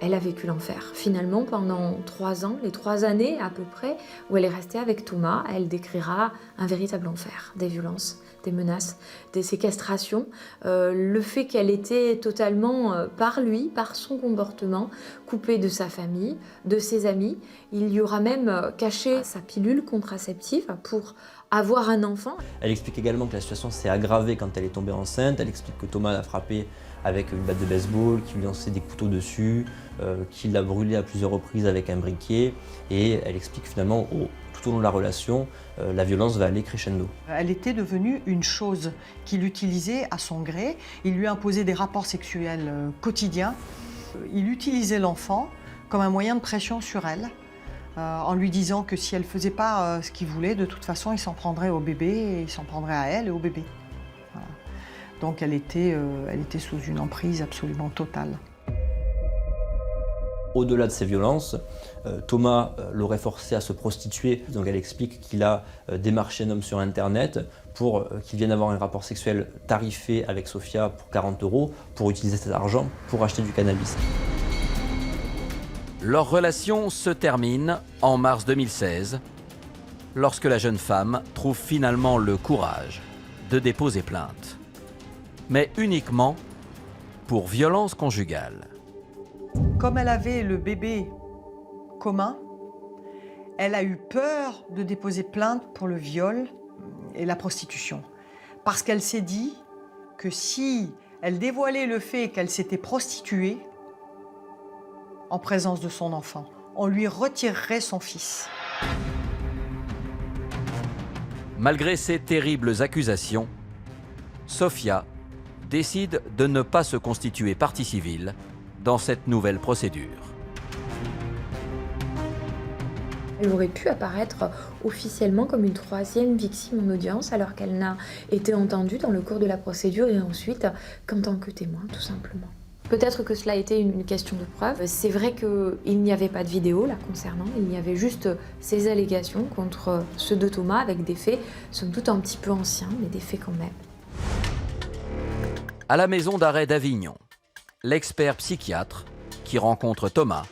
N: Elle a vécu l'enfer. Finalement, pendant 3 ans, les 3 années à peu près, où elle est restée avec Thomas, elle décrira un véritable enfer, des violences, des menaces, des séquestrations, le fait qu'elle était totalement, par lui, par son comportement, coupée de sa famille, de ses amis. Il lui aura même caché sa pilule contraceptive pour avoir un enfant.
M: Elle explique également que la situation s'est aggravée quand elle est tombée enceinte. Elle explique que Thomas l'a frappée avec une batte de baseball, qu'il lui lançait des couteaux dessus, qu'il l'a brûlée à plusieurs reprises avec un briquet. Et elle explique finalement, tout au long de la relation, la violence va aller crescendo.
J: Elle était devenue une chose qu'il utilisait à son gré. Il lui imposait des rapports sexuels quotidiens. Il utilisait l'enfant comme un moyen de pression sur elle, en lui disant que si elle ne faisait pas ce qu'il voulait, de toute façon, il s'en prendrait au bébé, et il s'en prendrait à elle et au bébé. Voilà. Donc elle était sous une emprise absolument totale.
M: Au-delà de ces violences, Thomas l'aurait forcé à se prostituer. Donc elle explique qu'il a démarché un homme sur Internet pour qu'il vienne avoir un rapport sexuel tarifé avec Sophia pour 40 € pour utiliser cet argent pour acheter du cannabis.
A: Leur relation se termine en mars 2016, lorsque la jeune femme trouve finalement le courage de déposer plainte. Mais uniquement pour violence conjugale.
J: Comme elle avait le bébé commun, elle a eu peur de déposer plainte pour le viol et la prostitution. Parce qu'elle s'est dit que si elle dévoilait le fait qu'elle s'était prostituée en présence de son enfant, on lui retirerait son fils.
A: Malgré ces terribles accusations, Sophia décide de ne pas se constituer partie civile dans cette nouvelle procédure.
N: Elle aurait pu apparaître officiellement comme une 3e victime en audience alors qu'elle n'a été entendue dans le cours de la procédure et ensuite qu'en tant que témoin, tout simplement. Peut-être que cela a été une question de preuve. C'est vrai qu'il n'y avait pas de vidéo là concernant, il y avait juste ces allégations contre ceux de Thomas avec des faits, somme toute un petit peu anciens, mais des faits quand même.
A: À la maison d'arrêt d'Avignon, l'expert psychiatre qui rencontre Thomas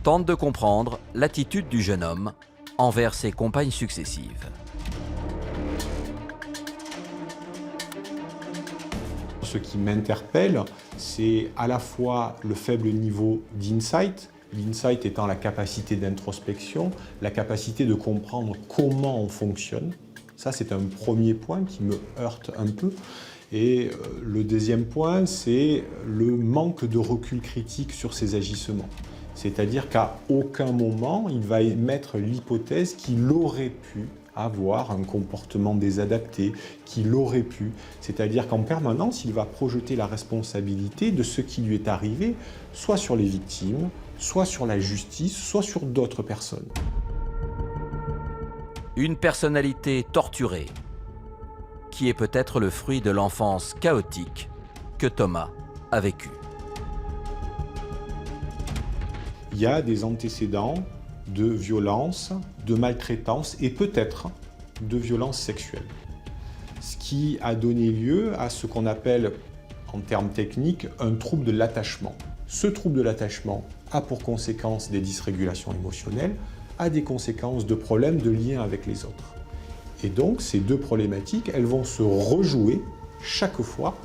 A: tente de comprendre l'attitude du jeune homme envers ses compagnes successives.
O: Ce qui m'interpelle, c'est à la fois le faible niveau d'insight, l'insight étant la capacité d'introspection, la capacité de comprendre comment on fonctionne. Ça, c'est un premier point qui me heurte un peu. Et le deuxième point, c'est le manque de recul critique sur ses agissements. C'est-à-dire qu'à aucun moment, il va émettre l'hypothèse qu'il aurait pu avoir un comportement désadapté, qu'il aurait pu. C'est-à-dire qu'en permanence, il va projeter la responsabilité de ce qui lui est arrivé, soit sur les victimes, soit sur la justice, soit sur d'autres personnes.
A: Une personnalité torturée, qui est peut-être le fruit de l'enfance chaotique que Thomas a vécue.
O: il y a des antécédents de violence, de maltraitance et peut-être de violence sexuelle. Ce qui a donné lieu à ce qu'on appelle, en termes techniques, un trouble de l'attachement. Ce trouble de l'attachement a pour conséquence des dysrégulations émotionnelles, a des conséquences de problèmes de lien avec les autres. Et donc, ces deux problématiques, elles vont se rejouer chaque fois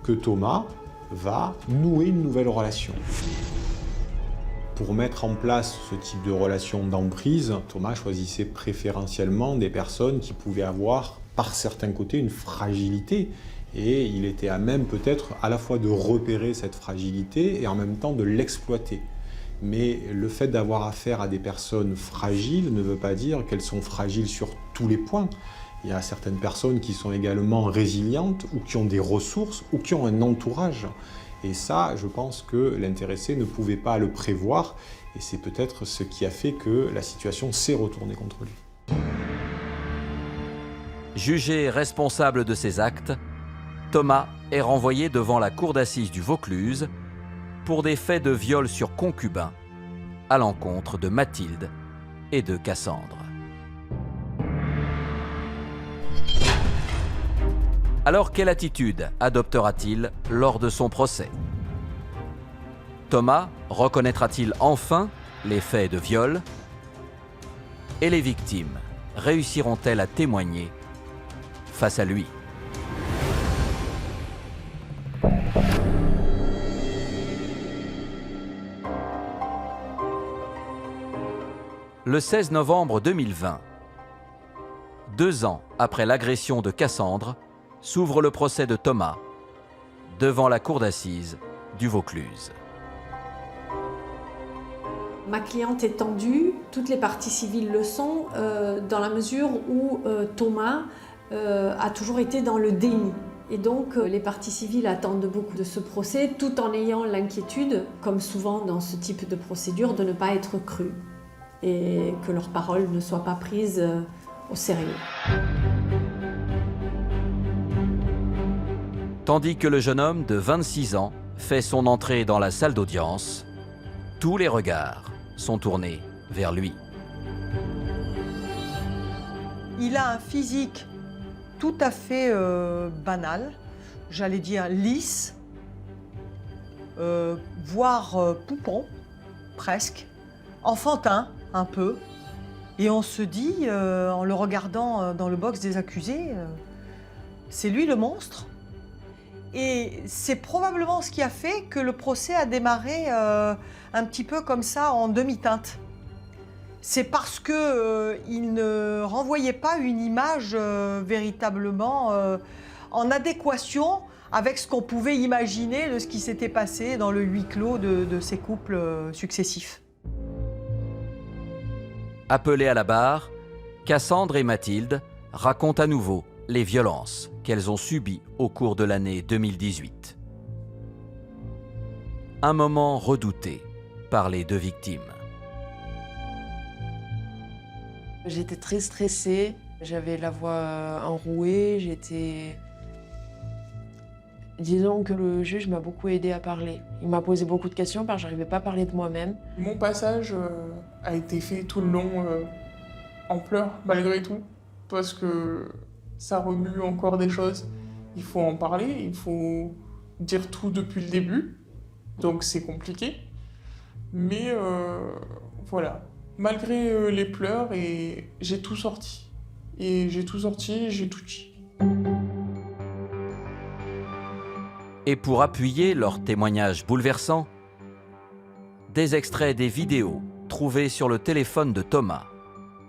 O: que Thomas va nouer une nouvelle relation. Pour mettre en place ce type de relation d'emprise, Thomas choisissait préférentiellement des personnes qui pouvaient avoir, par certains côtés, une fragilité. Et il était à même peut-être à la fois de repérer cette fragilité et en même temps de l'exploiter. Mais le fait d'avoir affaire à des personnes fragiles ne veut pas dire qu'elles sont fragiles sur tous les points. Il y a certaines personnes qui sont également résilientes ou qui ont des ressources ou qui ont un entourage. Et ça, je pense que l'intéressé ne pouvait pas le prévoir et c'est peut-être ce qui a fait que la situation s'est retournée contre lui.
A: Jugé responsable de ses actes, Thomas est renvoyé devant la cour d'assises du Vaucluse pour des faits de viol sur concubin à l'encontre de Mathilde et de Cassandre. Alors, quelle attitude adoptera-t-il lors de son procès? Thomas reconnaîtra-t-il enfin les faits de viol? Et les victimes réussiront-elles à témoigner face à lui? Le 16 novembre 2020, 2 ans après l'agression de Cassandre, s'ouvre le procès de Thomas devant la cour d'assises du Vaucluse.
L: Ma cliente est tendue, toutes les parties civiles le sont, dans la mesure où Thomas a toujours été dans le déni. Et donc les parties civiles attendent beaucoup de ce procès, tout en ayant l'inquiétude, comme souvent dans ce type de procédure, de ne pas être crues et que leurs paroles ne soient pas prises au sérieux.
A: Tandis que le jeune homme de 26 ans fait son entrée dans la salle d'audience, tous les regards sont tournés vers lui.
J: Il a un physique tout à fait banal, j'allais dire lisse, voire poupon, presque, enfantin un peu. Et on se dit, en le regardant dans le box des accusés, c'est lui le monstre. Et c'est probablement ce qui a fait que le procès a démarré un petit peu comme ça, en demi-teinte. C'est parce qu'il ne renvoyait pas une image véritablement en adéquation avec ce qu'on pouvait imaginer de ce qui s'était passé dans le huis clos de ces couples successifs.
A: Appelées à la barre, Cassandre et Mathilde racontent à nouveau les violences qu'elles ont subies au cours de l'année 2018. Un moment redouté par les deux victimes.
K: J'étais très stressée, j'avais la voix enrouée, Disons que le juge m'a beaucoup aidée à parler. Il m'a posé beaucoup de questions parce que j'arrivais pas à parler de moi-même.
C: Mon passage a été fait tout le long en pleurs, malgré tout, parce que ça remue encore des choses. Il faut en parler, il faut dire tout depuis le début, donc c'est compliqué. Mais voilà, malgré les pleurs, et j'ai tout sorti. Et j'ai tout sorti, j'ai tout dit.
A: Et pour appuyer leurs témoignages bouleversants, des extraits des vidéos trouvés sur le téléphone de Thomas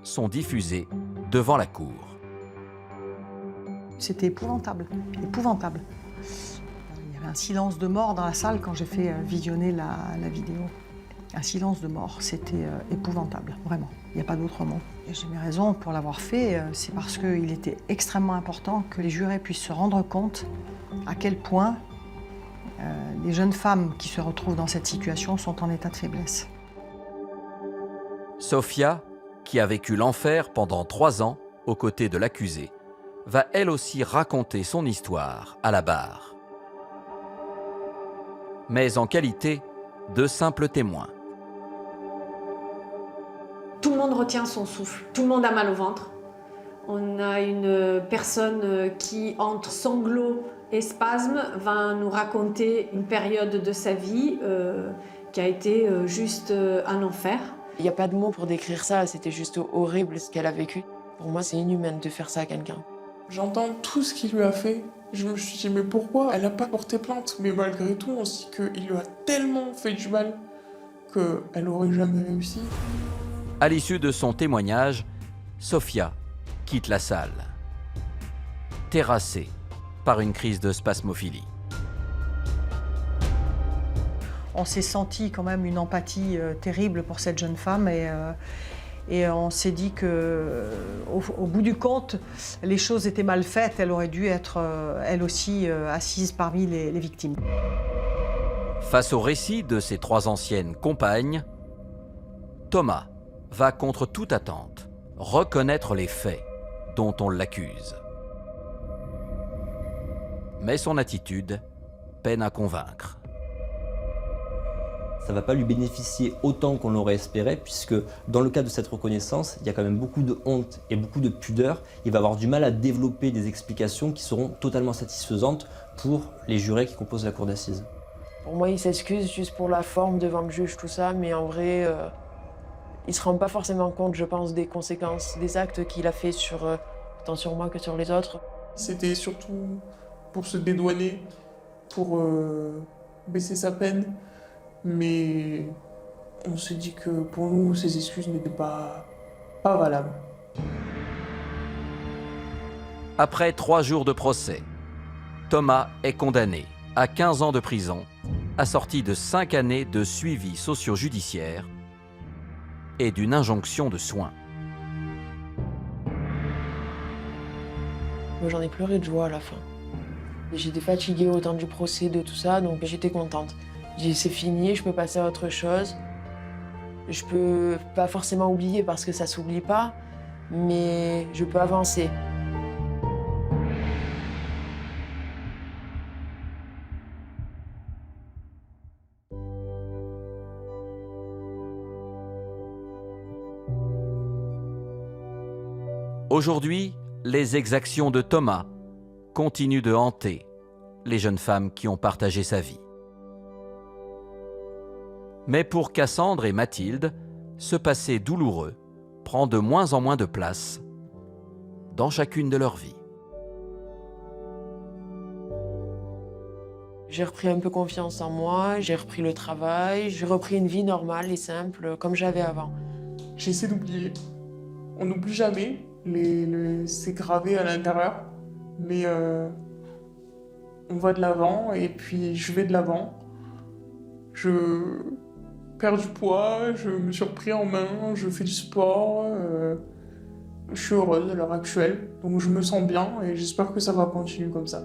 A: sont diffusés devant la cour.
J: C'était épouvantable, épouvantable. Il y avait un silence de mort dans la salle quand j'ai fait visionner la vidéo. Un silence de mort, c'était épouvantable, vraiment. Il n'y a pas d'autre mot. Et j'ai mes raisons pour l'avoir fait, c'est parce qu'il était extrêmement important que les jurés puissent se rendre compte à quel point les jeunes femmes qui se retrouvent dans cette situation sont en état de faiblesse.
A: Sophia, qui a vécu l'enfer pendant 3 ans aux côtés de l'accusé, va elle aussi raconter son histoire à la barre. Mais en qualité de simple témoin.
L: monde retient son souffle. Tout le monde a mal au ventre. On a une personne qui, entre sanglots et spasmes, va nous raconter une période de sa vie qui a été juste un enfer.
K: Il n'y a pas de mots pour décrire ça, c'était juste horrible ce qu'elle a vécu. Pour moi, c'est inhumain de faire ça à quelqu'un.
C: J'entends tout ce qu'il lui a fait. Je me suis dit, mais pourquoi elle n'a pas porté plainte? Mais malgré tout, on se dit qu'il lui a tellement fait du mal qu'elle n'aurait jamais réussi.
A: À l'issue de son témoignage, Sofia quitte la salle, terrassée par une crise de spasmophilie.
J: On s'est senti quand même une empathie terrible pour cette jeune femme et on s'est dit qu'au bout du compte, les choses étaient mal faites. Elle aurait dû être, elle aussi, assise parmi les victimes.
A: Face au récit de ses 3 anciennes compagnes, Thomas va contre toute attente reconnaître les faits dont on l'accuse. Mais son attitude peine à convaincre.
M: Ça ne va pas lui bénéficier autant qu'on l'aurait espéré, puisque dans le cas de cette reconnaissance, il y a quand même beaucoup de honte et beaucoup de pudeur. Il va avoir du mal à développer des explications qui seront totalement satisfaisantes pour les jurés qui composent la cour d'assises.
K: Pour moi, il s'excuse juste pour la forme devant le juge, tout ça, mais en vrai, il ne se rend pas forcément compte, je pense, des conséquences, des actes qu'il a fait tant sur moi que sur les autres.
C: C'était surtout pour se dédouaner, pour baisser sa peine. Mais on s'est dit que pour nous, ces excuses n'étaient pas valables.
A: Après 3 jours de procès, Thomas est condamné à 15 ans de prison, assorti de 5 années de suivi socio-judiciaire et d'une injonction de soins.
K: Moi, j'en ai pleuré de joie à la fin. J'étais fatiguée au temps du procès, de tout ça, donc j'étais contente. J'ai dit, c'est fini, je peux passer à autre chose. Je peux pas forcément oublier parce que ça s'oublie pas, mais je peux avancer.
A: Aujourd'hui, les exactions de Thomas continuent de hanter les jeunes femmes qui ont partagé sa vie. Mais pour Cassandre et Mathilde, ce passé douloureux prend de moins en moins de place dans chacune de leurs vies.
K: J'ai repris un peu confiance en moi, j'ai repris le travail, j'ai repris une vie normale et simple comme j'avais avant.
C: J'essaie d'oublier. On n'oublie jamais, c'est gravé à l'intérieur, mais on va de l'avant et puis je vais de l'avant. Je perds du poids, je me suis repris en main, je fais du sport, je suis heureuse à l'heure actuelle, donc je me sens bien et j'espère que ça va continuer comme ça.